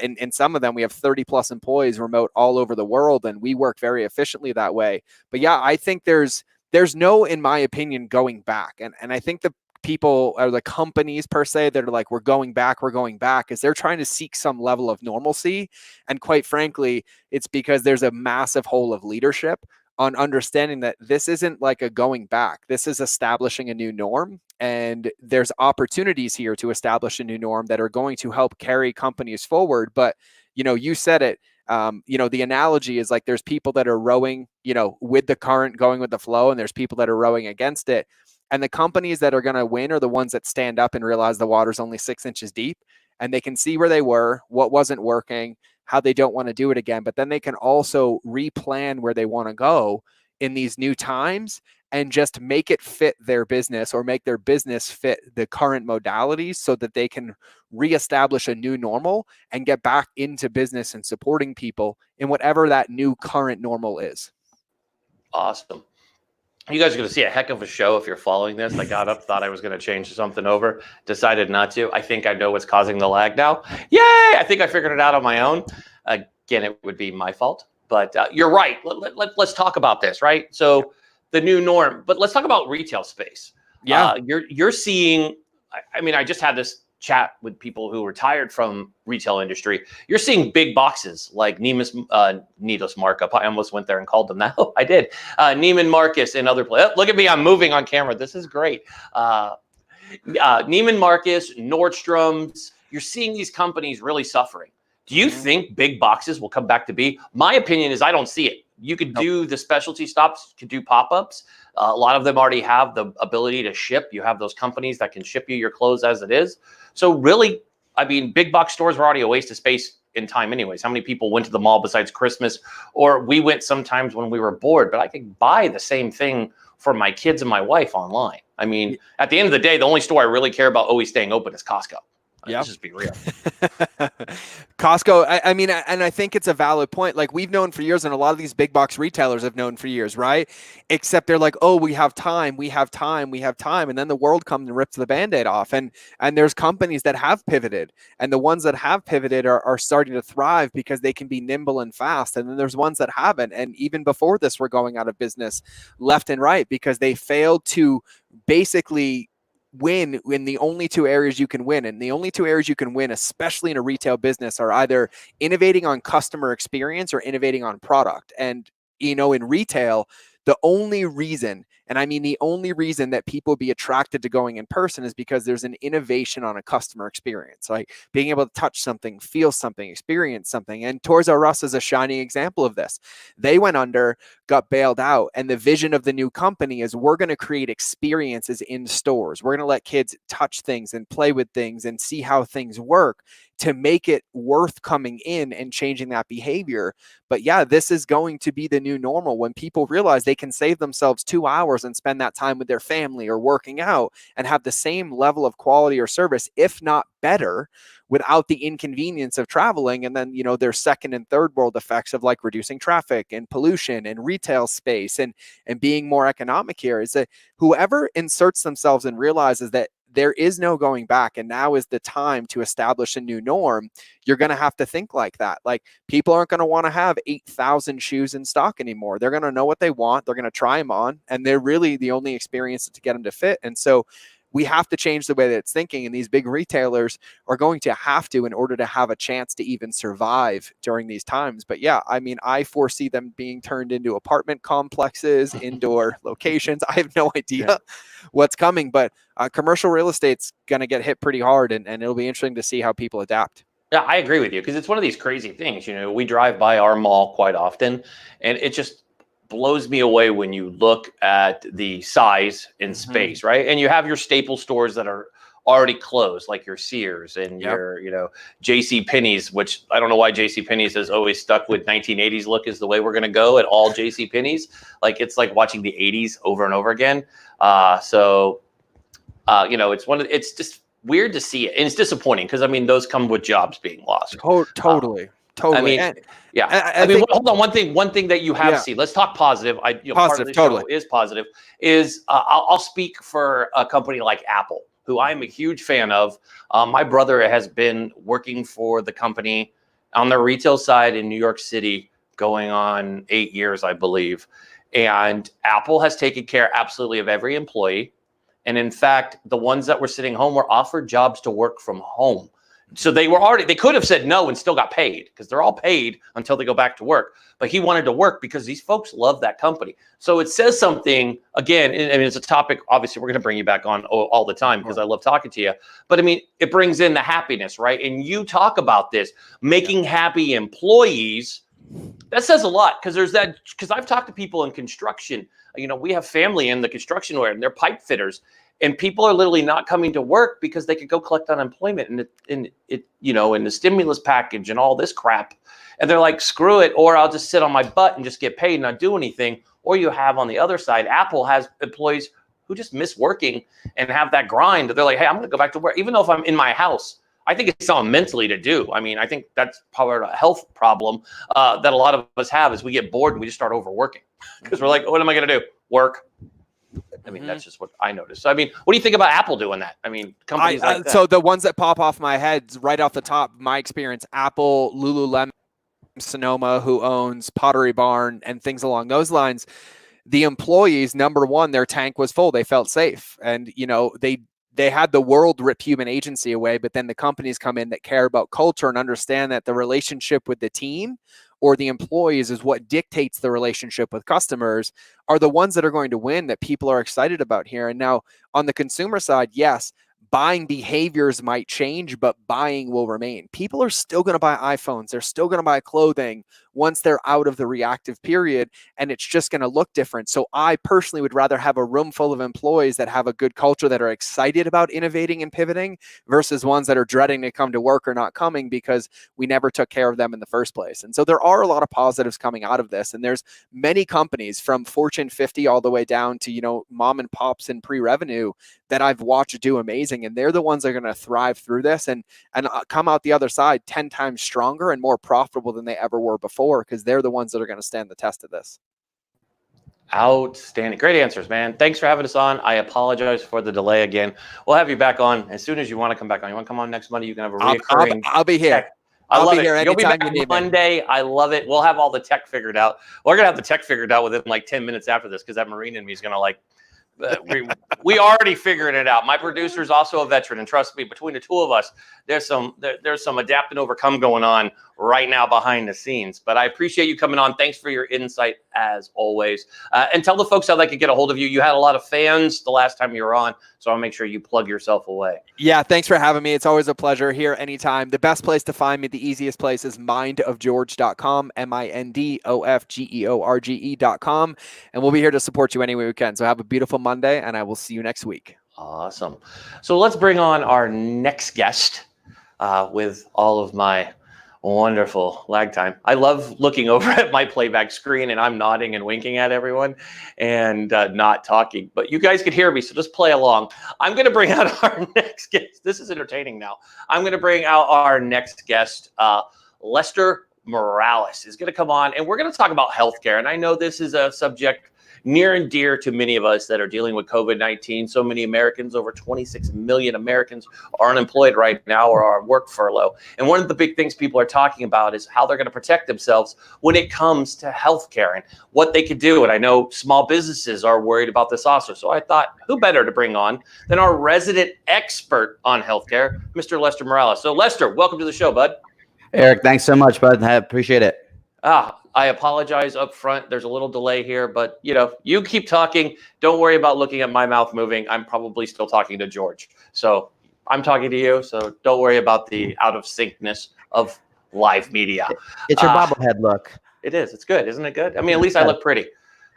in some of them, we have 30 plus employees remote all over the world, and we work very efficiently that way. But yeah, I think there's no, in my opinion, going back. And I think the people or the companies per se that are like, we're going back, is they're trying to seek some level of normalcy. And quite frankly, it's because there's a massive hole of leadership on understanding that this isn't like a going back. This is establishing a new norm. And there's opportunities here to establish a new norm that are going to help carry companies forward. But, you said it, the analogy is like there's people that are rowing, with the current, going with the flow, and there's people that are rowing against it. And the companies that are going to win are the ones that stand up and realize the water's only 6 inches deep, and they can see where they were, what wasn't working, how they don't want to do it again. But then they can also replan where they want to go in these new times and just make it fit their business, or make their business fit the current modalities, so that they can reestablish a new normal and get back into business and supporting people in whatever that new current normal is. Awesome. You guys are going to see a heck of a show if you're following this. I got up, thought I was going to change something over, decided not to. I think I know what's causing the lag now. Yay! I think I figured it out on my own. Again, it would be my fault, but you're right. Let's talk about this, right? So the new norm, but let's talk about retail space. Yeah. You're seeing, I just had this chat with people who retired from retail industry. You're seeing big boxes like Neiman's, needless markup. I almost went there and called them that. I did. Neiman Marcus and other places. Look at me, I'm moving on camera. This is great. Neiman Marcus, Nordstrom's. You're seeing these companies really suffering. Do you think big boxes will come back to be? My opinion is I don't see it. You could do the specialty stops, could do pop-ups. A lot of them already have the ability to ship. You have those companies that can ship you your clothes as it is. So really, big box stores were already a waste of space in time anyways. How many people went to the mall besides Christmas? Or we went sometimes when we were bored, but I could buy the same thing for my kids and my wife online. At the end of the day, the only store I really care about always staying open is Costco. Let's just be real. Costco, and I think it's a valid point. Like, we've known for years, and a lot of these big box retailers have known for years, right? Except they're like, oh, we have time. And then the world comes and rips the Band-Aid off. And there's companies that have pivoted, and the ones that have pivoted are starting to thrive because they can be nimble and fast. And then there's ones that haven't. And even before this, we're going out of business left and right because they failed to basically win in the only two areas you can win. And the only two areas you can win, especially in a retail business, are either innovating on customer experience or innovating on product. And, in retail, the only reason And I mean, the only reason that people be attracted to going in person is because there's an innovation on a customer experience, like being able to touch something, feel something, experience something. And Toys R Us is a shining example of this. They went under, got bailed out, and the vision of the new company is we're going to create experiences in stores. We're going to let kids touch things and play with things and see how things work to make it worth coming in and changing that behavior. But yeah, this is going to be the new normal when people realize they can save themselves 2 hours and spend that time with their family or working out and have the same level of quality or service, if not better, without the inconvenience of traveling. And then, you know, there's second and third world effects of like reducing traffic and pollution and retail space and being more economic here. Is that whoever inserts themselves and realizes that there is no going back, and now is the time to establish a new norm, you're going to have to think like that. Like, people aren't going to want to have 8,000 shoes in stock anymore. They're going to know what they want. They're going to try them on, and they're really the only experience to get them to fit. And so we have to change the way that it's thinking, and these big retailers are going to have to in order to have a chance to even survive during these times. But yeah, I mean, I foresee them being turned into apartment complexes, indoor locations. I have no idea what's coming, but commercial real estate's going to get hit pretty hard, and it'll be interesting to see how people adapt. Yeah, I agree with you, because it's one of these crazy things. You know, we drive by our mall quite often, and it just blows me away when you look at the size and space, right? And you have your staple stores that are already closed, like your Sears and your, you know, J.C. Penney's, which I don't know why J.C. Penney's has always stuck with 1980s look is the way we're going to go at all J.C. Penney's. Like, it's like watching the 80s over and over again. You know, it's just weird to see it, and it's disappointing because I mean, those come with jobs being lost. Totally. I mean, I mean, hold on. One thing that you have seen. Let's talk positive. Positive, part of the show is positive. Is I'll speak for a company like Apple, who I'm a huge fan of. My brother has been working for the company on the retail side in New York City, going on 8 years, I believe. And Apple has taken care absolutely of every employee. And in fact, the ones that were sitting home were offered jobs to work from home. So they could have said no and still got paid, because they're all paid until they go back to work. But he wanted to work because these folks love that company. So it says something, again, I mean, it's a topic, obviously, we're going to bring you back on all the time because I love talking to you. But I mean, it brings in the happiness, right? And you talk about this, making happy employees. That says a lot, because I've talked to people in construction. You know, we have family in the construction world, and they're pipe fitters. And people are literally not coming to work because they could go collect unemployment and the stimulus package and all this crap. And they're like, screw it, or I'll just sit on my butt and just get paid and not do anything. Or you have on the other side, Apple has employees who just miss working and have that grind. They're like, hey, I'm going to go back to work, even though if I'm in my house. I think it's something mentally to do. I mean, I think that's probably a health problem that a lot of us have, is we get bored and we just start overworking because we're like, what am I going to do? Work. I mean, that's just what I noticed. So, I mean, what do you think about Apple doing that? I mean, companies like that. So the ones that pop off my head right off the top, my experience, Apple, Lululemon, Sonoma, who owns Pottery Barn and things along those lines. The employees, number one, their tank was full. They felt safe. And, you know, they had the world rip human agency away, but then the companies come in that care about culture and understand that the relationship with the team or the employees is what dictates the relationship with customers, are the ones that are going to win, that people are excited about here. And now on the consumer side, yes, buying behaviors might change, but buying will remain. People are still going to buy iPhones. They're still going to buy clothing once they're out of the reactive period, and it's just going to look different. So I personally would rather have a room full of employees that have a good culture, that are excited about innovating and pivoting, versus ones that are dreading to come to work or not coming because we never took care of them in the first place. And so there are a lot of positives coming out of this. And there's many companies from Fortune 50 all the way down to, you know, mom and pops and pre-revenue that I've watched do amazing. And they're the ones that are going to thrive through this and come out the other side 10 times stronger and more profitable than they ever were before, because they're the ones that are going to stand the test of this. Outstanding. Great answers, man. Thanks for having us on. I apologize for the delay again. We'll have you back on as soon as you want to come back on. You want to come on next Monday? You can have a reoccurring. I'll be here. I love it. You'll be anytime back you need me. Monday. I love it. We'll have all the tech figured out. We're going to have the tech figured out within like 10 minutes after this, because that Marine in me is going to like, we already figured it out. My producer is also a veteran, and trust me, between the two of us, there's some adapt and overcome going on right now behind the scenes. But I appreciate you coming on. Thanks for your insight. as always. And tell the folks how they could get a hold of you. You had a lot of fans the last time you were on, so I'll make sure you plug yourself away. Yeah, thanks for having me. It's always a pleasure here anytime. The best place to find me, the easiest place is mindofgeorge.com, mindofgeorge.com. And we'll be here to support you any way we can. So have a beautiful Monday, and I will see you next week. Awesome. So let's bring on our next guest with all of my wonderful lag time. I love looking over at my playback screen and I'm nodding and winking at everyone and not talking, but you guys could hear me, so just play along. I'm going to bring out our next guest. This is entertaining now. I'm going to bring out our next guest. Lester Morales is going to come on and we're going to talk about healthcare. And I know this is a subject near and dear to many of us that are dealing with COVID-19. So many Americans, over 26 million Americans, are unemployed right now or are on work furlough. And one of the big things people are talking about is how they're going to protect themselves when it comes to healthcare and what they could do. And I know small businesses are worried about this also. So I thought, who better to bring on than our resident expert on healthcare, Mr. Lester Morales. So Lester, welcome to the show, bud. Eric, thanks so much, bud. I appreciate it. I apologize up front. There's a little delay here, but you keep talking. Don't worry about looking at my mouth moving. I'm probably still talking to George. So I'm talking to you. So don't worry about the out of syncness of live media. It's your bobblehead look. It is. It's good. Isn't it good? I mean, at least I look pretty.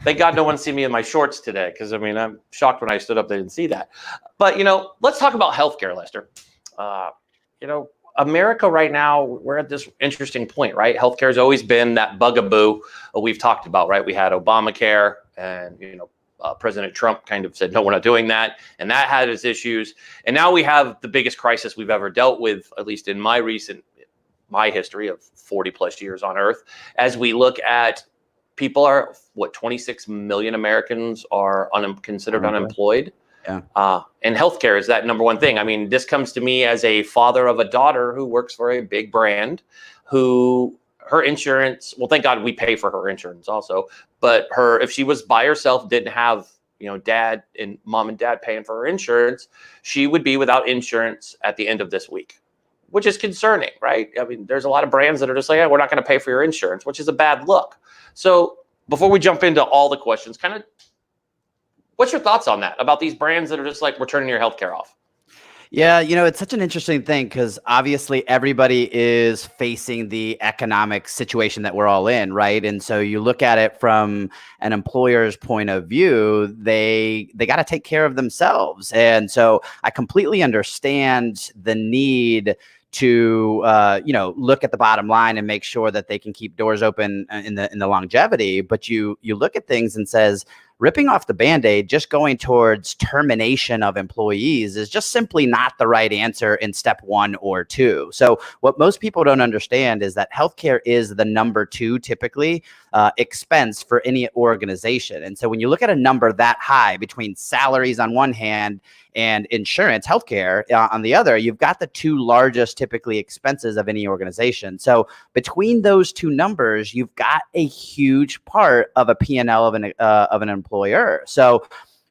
Thank God no one see me in my shorts today. Because I'm shocked when I stood up, they didn't see that. But, let's talk about healthcare, Lester. America right now, we're at this interesting point, right? Healthcare has always been that bugaboo we've talked about, right? We had Obamacare and, President Trump kind of said, no, we're not doing that. And that had its issues. And now we have the biggest crisis we've ever dealt with, at least in my history of 40 plus years on earth. As we look at people 26 million Americans are considered unemployed. Yeah. And healthcare is that number one thing. I mean, this comes to me as a father of a daughter who works for a big brand, who her insurance, well, thank God we pay for her insurance also, but if she was by herself, didn't have, dad and mom and dad paying for her insurance, she would be without insurance at the end of this week, which is concerning, right? I mean, there's a lot of brands that are just like, hey, we're not going to pay for your insurance, which is a bad look. So before we jump into all the questions, what's your thoughts on that, about these brands that are just like, we're turning your healthcare off? Yeah, it's such an interesting thing because obviously everybody is facing the economic situation that we're all in, right? And so you look at it from an employer's point of view, they got to take care of themselves. And so I completely understand the need to look at the bottom line and make sure that they can keep doors open in the longevity. But you look at things and says, ripping off the Band-Aid, just going towards termination of employees is just simply not the right answer in step 1 or 2. So what most people don't understand is that healthcare is the number 2 typically expense for any organization. And so when you look at a number that high between salaries on one hand and insurance, healthcare on the other, you've got the 2 largest typically expenses of any organization. So between those 2 numbers, you've got a huge part of a P&L of an employer. So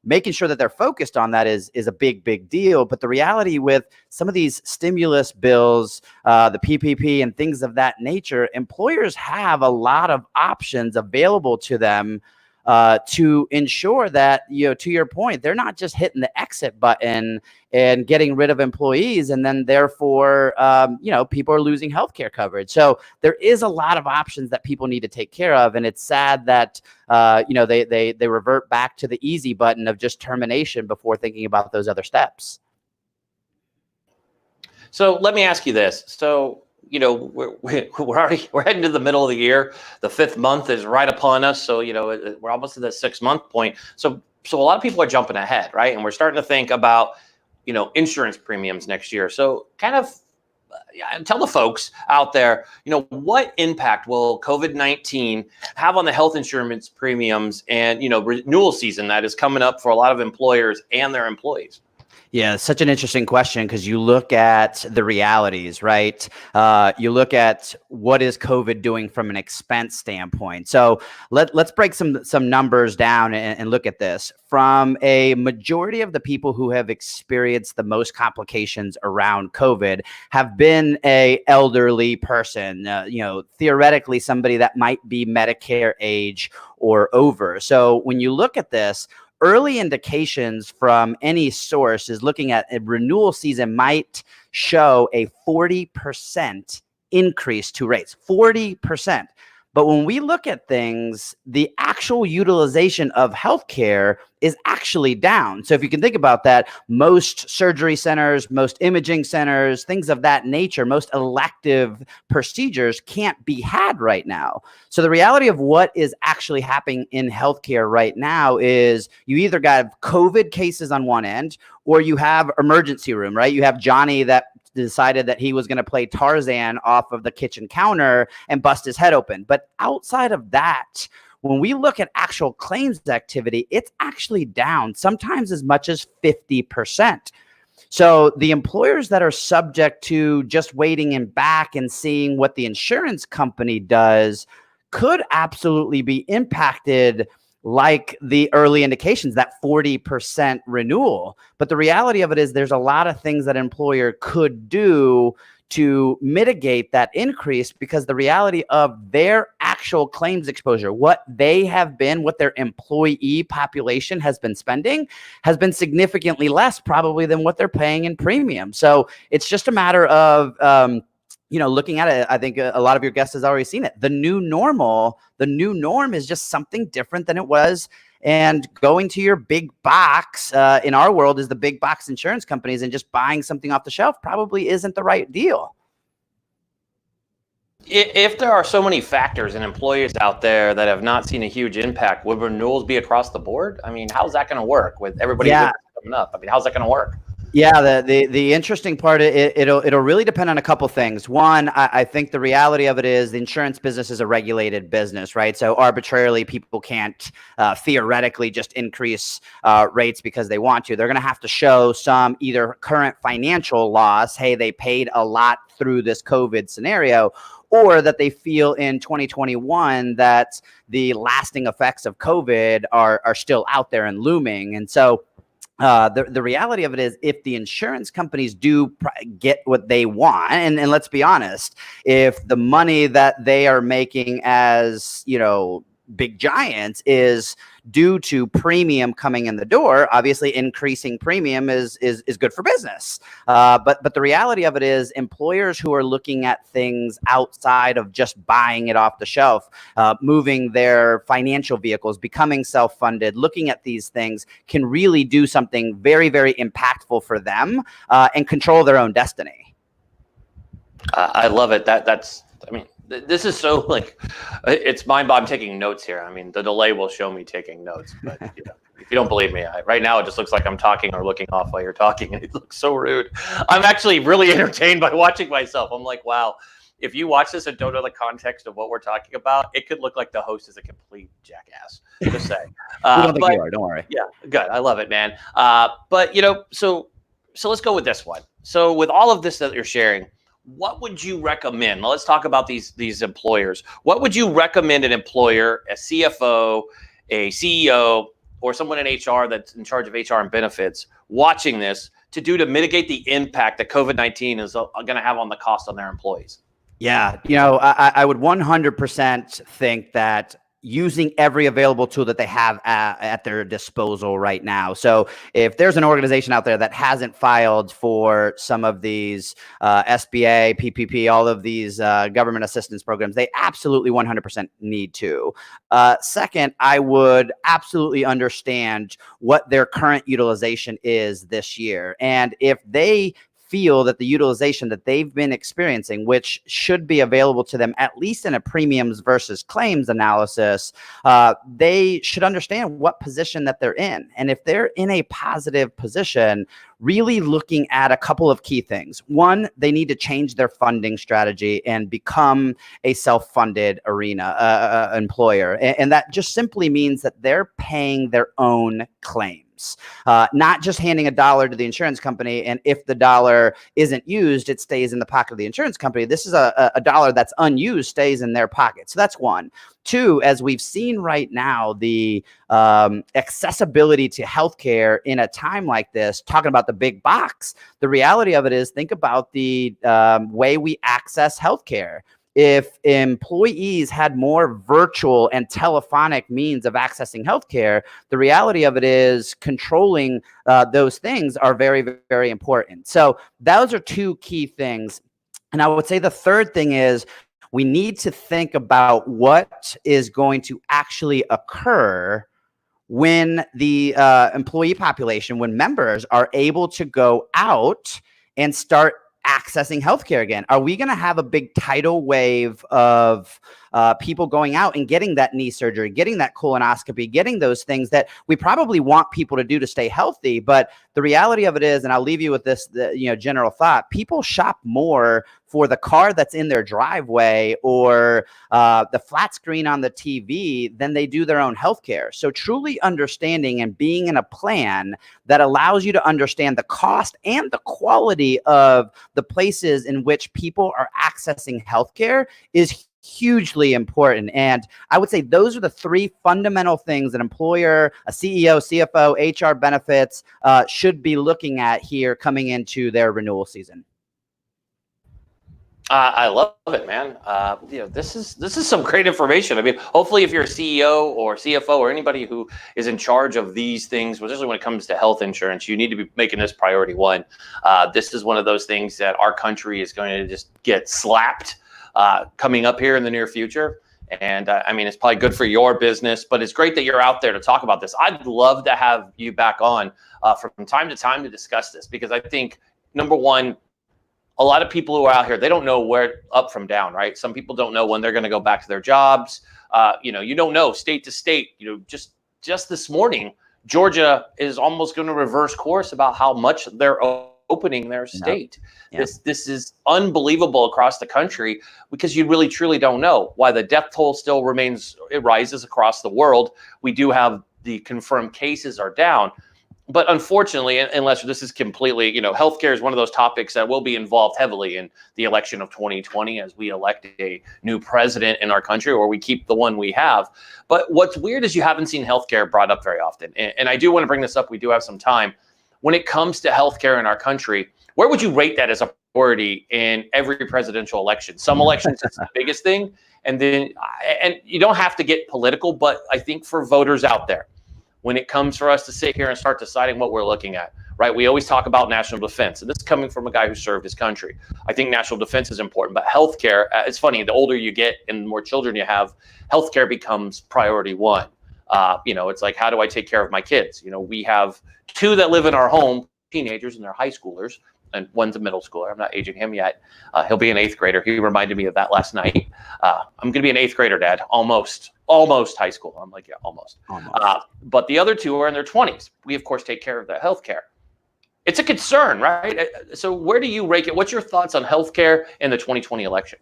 making sure that they're focused on that is a big deal. But the reality with some of these stimulus bills, the PPP and things of that nature, employers have a lot of options available to them to ensure that, to your point, they're not just hitting the exit button and getting rid of employees, and then therefore, people are losing healthcare coverage. So there is a lot of options that people need to take care of, and it's sad that they revert back to the easy button of just termination before thinking about those other steps. So let me ask you this. So we're heading to the middle of the year. The 5th month is right upon us. So, we're almost to the 6-month point. So a lot of people are jumping ahead, right? And we're starting to think about, insurance premiums next year. So tell the folks out there, what impact will COVID-19 have on the health insurance premiums and, renewal season that is coming up for a lot of employers and their employees? Yeah, such an interesting question because you look at the realities, right? You look at what is COVID doing from an expense standpoint. So let's break some numbers down and look at this. From a majority of the people who have experienced the most complications around COVID have been a elderly person, theoretically somebody that might be Medicare age or over. So when you look at this, early indications from any source is looking at a renewal season might show a 40% increase to rates, 40%. But when we look at things, the actual utilization of healthcare is actually down. So if you can think about that, most surgery centers, most imaging centers, things of that nature, most elective procedures can't be had right now. So the reality of what is actually happening in healthcare right now is you either got COVID cases on one end or you have emergency room, right? You have Johnny that decided that he was going to play Tarzan off of the kitchen counter and bust his head open. But outside of that, when we look at actual claims activity, it's actually down, sometimes as much as 50%. So the employers that are subject to just waiting in back and seeing what the insurance company does could absolutely be impacted like the early indications, that 40% renewal. But the reality of it is there's a lot of things that an employer could do to mitigate that increase, because the reality of their actual claims exposure, what they have been, what their employee population has been spending, has been significantly less probably than what they're paying in premium. So it's just a matter of, looking at it. I think a lot of your guests has already seen it. The new norm is just something different than it was. And going to your big box, in our world, is the big box insurance companies, and just buying something off the shelf probably isn't the right deal. If there are so many factors and employers out there that have not seen a huge impact, would renewals be across the board? I mean, how's that going to work with everybody coming up? I mean, how's that going to work? Yeah, the interesting part, it'll really depend on a couple things. One, I think the reality of it is the insurance business is a regulated business, right? So arbitrarily, people can't theoretically just increase rates because they want to. They're going to have to show some either current financial loss, hey, they paid a lot through this COVID scenario, or that they feel in 2021 that the lasting effects of COVID are still out there and looming. And so the reality of it is, if the insurance companies do get what they want, and let's be honest, if the money that they are making as, big giants is due to premium coming in the door, obviously increasing premium is good for business. But the reality of it is, employers who are looking at things outside of just buying it off the shelf, moving their financial vehicles, becoming self-funded, looking at these things can really do something very, very impactful for them and control their own destiny. I love it. This is so it's mind-boggling. I'm taking notes here. I mean, the delay will show me taking notes, but if you don't believe me, right now it just looks like I'm talking or looking off while you're talking, and it looks so rude. I'm actually really entertained by watching myself. I'm like, wow, if you watch this and don't know the context of what we're talking about, it could look like the host is a complete jackass. Just say. We don't think you are. Don't worry. Yeah, good. I love it, man. But so let's go with this one. So with all of this that you're sharing, what would you recommend? Now, let's talk about these employers. What would you recommend an employer, a CFO, a CEO, or someone in HR that's in charge of HR and benefits watching this to do to mitigate the impact that COVID-19 is going to have on the cost on their employees? Yeah, I would 100% think that using every available tool that they have at their disposal right now. So if there's an organization out there that hasn't filed for some of these SBA, PPP, all of these government assistance programs, they absolutely 100% need to. Second, I would absolutely understand what their current utilization is this year. And if they feel that the utilization that they've been experiencing, which should be available to them at least in a premiums versus claims analysis, they should understand what position that they're in. And if they're in a positive position, really looking at a couple of key things. One, they need to change their funding strategy and become a self-funded employer. And that just simply means that they're paying their own claims. use, not just handing a dollar to the insurance company. And if the dollar isn't used, it stays in the pocket of the insurance company. This is a dollar that's unused stays in their pocket. So that's one. Two, as we've seen right now, the accessibility to healthcare in a time like this, talking about the big box, the reality of it is, think about the way we access healthcare. If employees had more virtual and telephonic means of accessing healthcare, the reality of it is controlling those things are very, very important. So those are two key things. And I would say the third thing is we need to think about what is going to actually occur when the employee population, when members are able to go out and start accessing healthcare again. Are we going to have a big tidal wave of people going out and getting that knee surgery, getting that colonoscopy, getting those things that we probably want people to do to stay healthy? But the reality of it is, and I'll leave you with this, general thought: people shop more for the car that's in their driveway or the flat screen on the TV than they do their own healthcare. So truly understanding and being in a plan that allows you to understand the cost and the quality of the places in which people are accessing healthcare is hugely important. And I would say those are the three fundamental things an employer, a CEO, CFO, HR benefits should be looking at here coming into their renewal season. I love it, man. This is some great information. I mean, hopefully if you're a CEO or CFO or anybody who is in charge of these things, especially when it comes to health insurance, you need to be making this priority one. This is one of those things that our country is going to just get slapped coming up here in the near future. And I mean, it's probably good for your business, but it's great that you're out there to talk about this. I'd love to have you back on from time to time to discuss this, because I think, number one, a lot of people who are out here, they don't know where up from down, right? Some people don't know when they're going to go back to their jobs. You don't know state to state. Just this morning, Georgia is almost going to reverse course about how much they're opening their state. Yep. This is unbelievable across the country, because you really truly don't know why the death toll still it rises across the world. We do have the confirmed cases are down. But unfortunately, unless this is completely, healthcare is one of those topics that will be involved heavily in the election of 2020 as we elect a new president in our country, or we keep the one we have. But what's weird is you haven't seen healthcare brought up very often. And I do want to bring this up. We do have some time. When it comes to healthcare in our country, where would you rate that as a priority in every presidential election? Some elections, it's the biggest thing. And you don't have to get political, but I think for voters out there, when it comes for us to sit here and start deciding what we're looking at, right? We always talk about national defense, and this is coming from a guy who served his country. I think national defense is important, but healthcare, it's funny, the older you get and the more children you have, healthcare becomes priority one. It's like, how do I take care of my kids? We have two that live in our home, teenagers, and they're high schoolers, and one's a middle schooler. I'm not aging him yet. He'll be an 8th grader. He reminded me of that last night. I'm going to be an 8th grader, Dad. Almost high school. I'm like, yeah, almost. But the other two are in their 20s. We, of course, take care of the healthcare. It's a concern, right? So where do you rank it? What's your thoughts on healthcare in the 2020 election?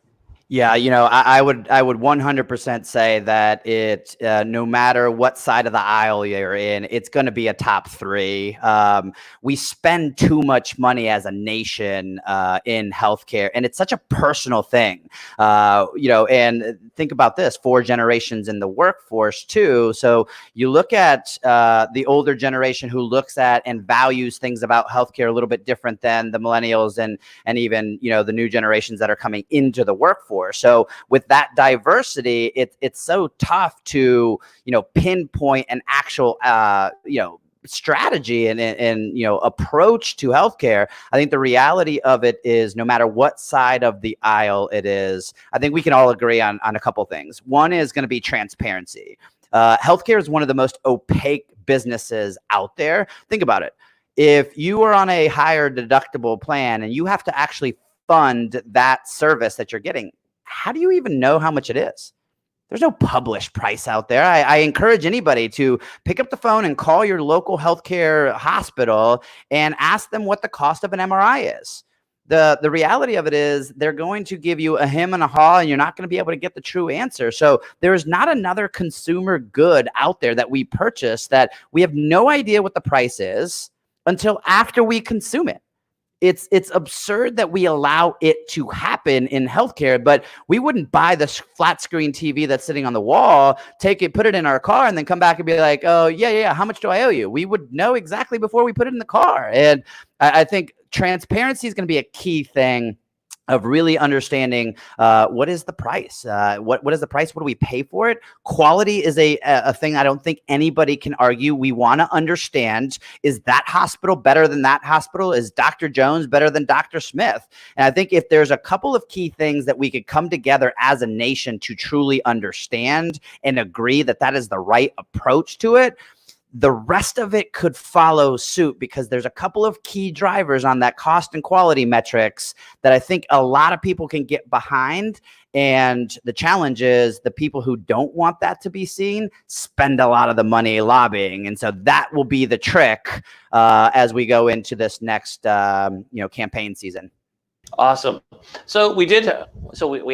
Yeah, I would 100% say that it, no matter what side of the aisle you're in, it's going to be a top 3. We spend too much money as a nation in healthcare, and it's such a personal thing. And think about this: 4 generations in the workforce too. So you look at the older generation who looks at and values things about healthcare a little bit different than the millennials and even the new generations that are coming into the workforce. So with that diversity, it's so tough to, pinpoint an actual, strategy and approach to healthcare. I think the reality of it is, no matter what side of the aisle it is, I think we can all agree on a couple things. One is going to be transparency. Healthcare is one of the most opaque businesses out there. Think about it. If you are on a higher deductible plan and you have to actually fund that service that you're getting, how do you even know how much it is? There's no published price out there. I encourage anybody to pick up the phone and call your local healthcare hospital and ask them what the cost of an MRI is. The reality of it is they're going to give you a hem and a haw, and you're not going to be able to get the true answer. So there is not another consumer good out there that we purchase that we have no idea what the price is until after we consume it. It's absurd that we allow it to happen in healthcare, but we wouldn't buy this flat screen TV that's sitting on the wall, take it, put it in our car, and then come back and be like, oh, yeah, how much do I owe you? We would know exactly before we put it in the car. And I think transparency is going to be a key thing of really understanding what is the price? What is the price? What do we pay for it? Quality is a thing I don't think anybody can argue. We want to understand, is that hospital better than that hospital? Is Dr. Jones better than Dr. Smith? And I think if there's a couple of key things that we could come together as a nation to truly understand and agree that that is the right approach to it, the rest of it could follow suit, because there's a couple of key drivers on that cost and quality metrics that I think a lot of people can get behind. And the challenge is the people who don't want that to be seen spend a lot of the money lobbying. And so that will be the trick as we go into this next campaign season. Awesome. So we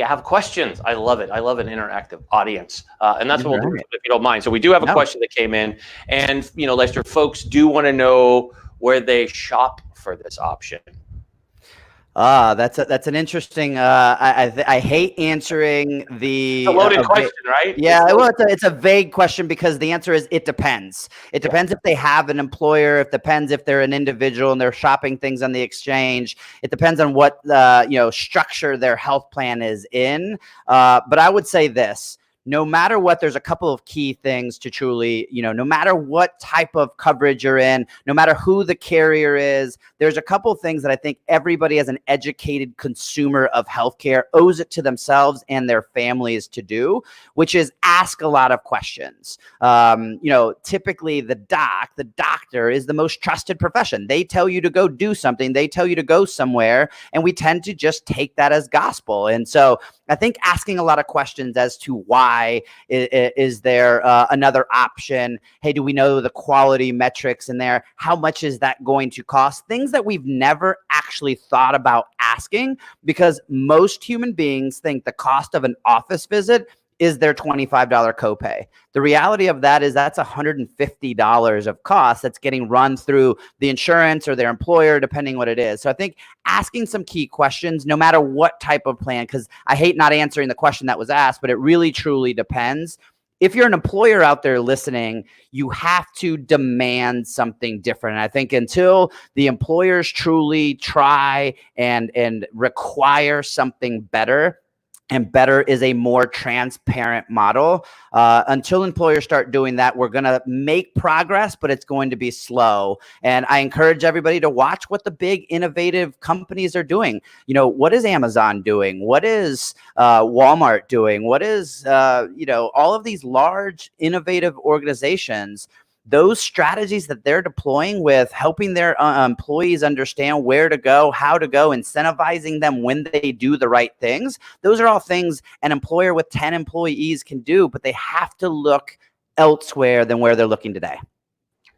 have questions. I love it. I love an interactive audience. And that's what we'll do, if you don't mind. So we do have a question that came in, and, Lester, folks do want to know where they shop for this option. That's an interesting. I hate answering the it's a loaded question, right? Yeah, it's a vague question, because the answer is it depends. It depends if they have an employer. It depends if they're an individual and they're shopping things on the exchange. It depends on what structure their health plan is in. But I would say this. No matter what, there's a couple of key things to truly, no matter what type of coverage you're in, no matter who the carrier is, there's a couple of things that I think everybody as an educated consumer of healthcare owes it to themselves and their families to do, which is ask a lot of questions. Typically the doctor is the most trusted profession. They tell you to go do something. They tell you to go somewhere, and we tend to just take that as gospel. And so I think asking a lot of questions as to why is there another option? Hey, do we know the quality metrics in there? How much is that going to cost? Things that we've never actually thought about asking, because most human beings think the cost of an office visit is their $25 copay. The reality of that is that's $150 of cost that's getting run through the insurance or their employer, depending what it is. So I think asking some key questions, no matter what type of plan, because I hate not answering the question that was asked, but it really truly depends. If you're an employer out there listening, you have to demand something different. And I think until the employers truly try and require something better, and better is a more transparent model. Until employers start doing that, we're going to make progress, but it's going to be slow. And I encourage everybody to watch what the big innovative companies are doing. What is Amazon doing? What is Walmart doing? What is, all of these large innovative organizations? Those strategies that they're deploying with helping their employees understand where to go, how to go, incentivizing them when they do the right things. Those are all things an employer with 10 employees can do, but they have to look elsewhere than where they're looking today.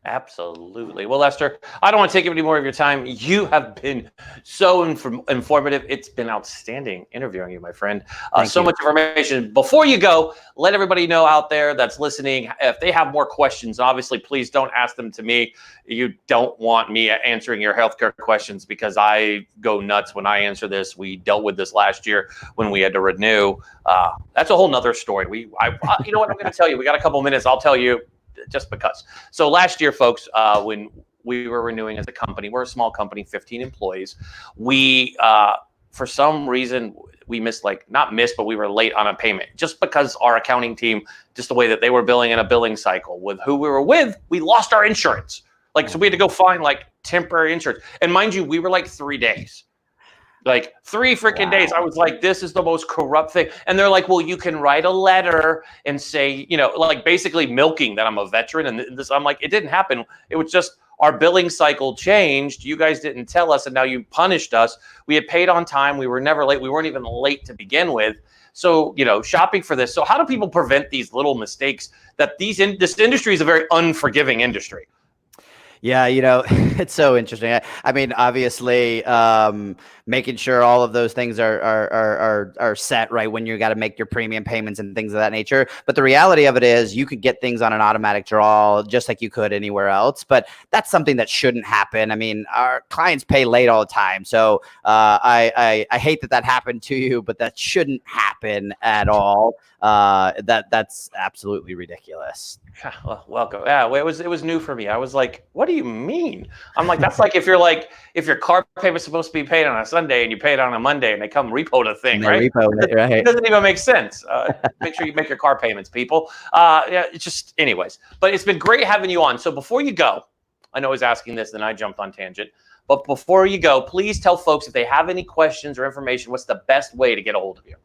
Absolutely. Well, Lester, I don't want to take any more of your time. You have been so informative. It's been outstanding interviewing you, my friend. So much information. Before you go, let everybody know out there that's listening, if they have more questions, obviously, please don't ask them to me. You don't want me answering your healthcare questions, because I go nuts when I answer this. We dealt with this last year when we had to renew. That's a whole nother story. You know what I'm going to tell you? We got a couple minutes. I'll tell you. Just because. So last year, folks, when we were renewing as a company, we're a small company, 15 employees. We, for some reason, we but we were late on a payment, just because our accounting team, just the way that they were billing in a billing cycle with who we were with, we lost our insurance. So we had to go find temporary insurance. And mind you, we were 3 days. 3 freaking days. I was like, this is the most corrupt thing. And they're like, well, you can write a letter and say, basically milking that I'm a veteran. And this, I'm like, it didn't happen. It was just our billing cycle changed. You guys didn't tell us, and now you punished us. We had paid on time. We were never late. We weren't even late to begin with. So, shopping for this. So how do people prevent these little mistakes that this industry is a very unforgiving industry? Yeah, it's so interesting. I mean, obviously, making sure all of those things are set right when you got to make your premium payments and things of that nature. But the reality of it is, you could get things on an automatic draw just like you could anywhere else. But that's something that shouldn't happen. I mean, our clients pay late all the time, so I hate that happened to you, but that shouldn't happen at all. That's absolutely ridiculous. Well, welcome. Yeah, it was new for me. I was like, what do you mean? I'm like, that's like if your car payment's supposed to be paid on a Sunday and you pay it on a Monday and they come repo the thing, right? It doesn't even make sense. Make sure you make your car payments, people. Yeah, it's just, anyways. But it's been great having you on. So before you go, I know I was asking this, then I jumped on tangent. But before you go, please tell folks if they have any questions or information, what's the best way to get a hold of you?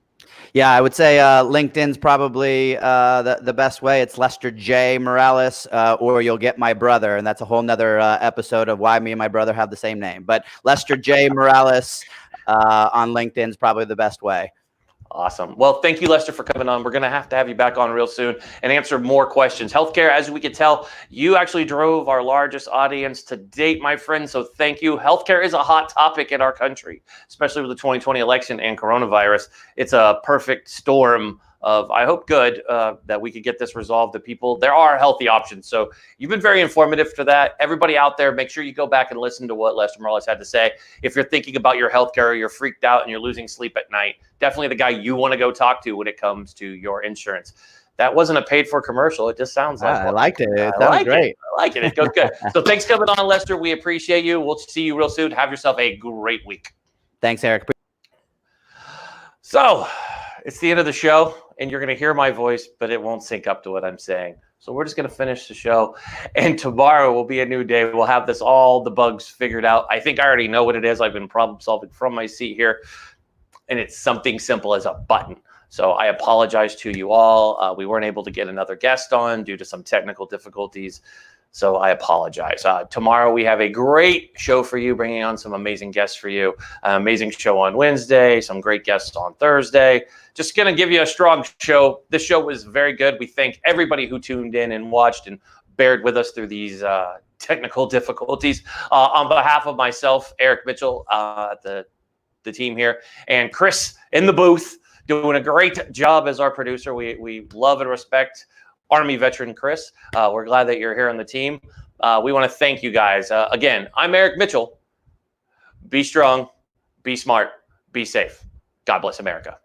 Yeah, I would say LinkedIn's probably the best way. It's Lester J. Morales, or you'll get my brother, and that's a whole nother episode of why me and my brother have the same name. But Lester J. Morales on LinkedIn is probably the best way. Awesome. Well, thank you, Lester, for coming on. We're going to have you back on real soon and answer more questions. Healthcare, as we could tell, you actually drove our largest audience to date, my friend. So thank you. Healthcare is a hot topic in our country, especially with the 2020 election and coronavirus. It's a perfect storm of, I hope, good that we could get this resolved to people. There are healthy options. So you've been very informative for that. Everybody out there, make sure you go back and listen to what Lester Morales had to say. If you're thinking about your healthcare, or you're freaked out and you're losing sleep at night, definitely the guy you want to go talk to when it comes to your insurance. That wasn't a paid for commercial. It just sounds like I liked it. It I like great. I like it. It goes good. So thanks for coming on, Lester. We appreciate you. We'll see you real soon. Have yourself a great week. Thanks, Eric. So it's the end of the show, and you're going to hear my voice, but it won't sync up to what I'm saying. So we're just going to finish the show, and tomorrow will be a new day. We'll have all the bugs figured out. I think I already know what it is. I've been problem solving from my seat here, and it's something simple as a button. So I apologize to you all. We weren't able to get another guest on due to some technical difficulties. So I apologize. Tomorrow we have a great show for you, bringing on some amazing guests for you. Amazing show on Wednesday, some great guests on Thursday. Just going to give you a strong show. This show was very good. We thank everybody who tuned in and watched and bared with us through these technical difficulties. On behalf of myself, Eric Mitchell, the team here, and Chris in the booth, doing a great job as our producer. We love and respect Army veteran Chris. We're glad that you're here on the team. We want to thank you guys. Again, I'm Eric Mitchell. Be strong, be smart, be safe. God bless America.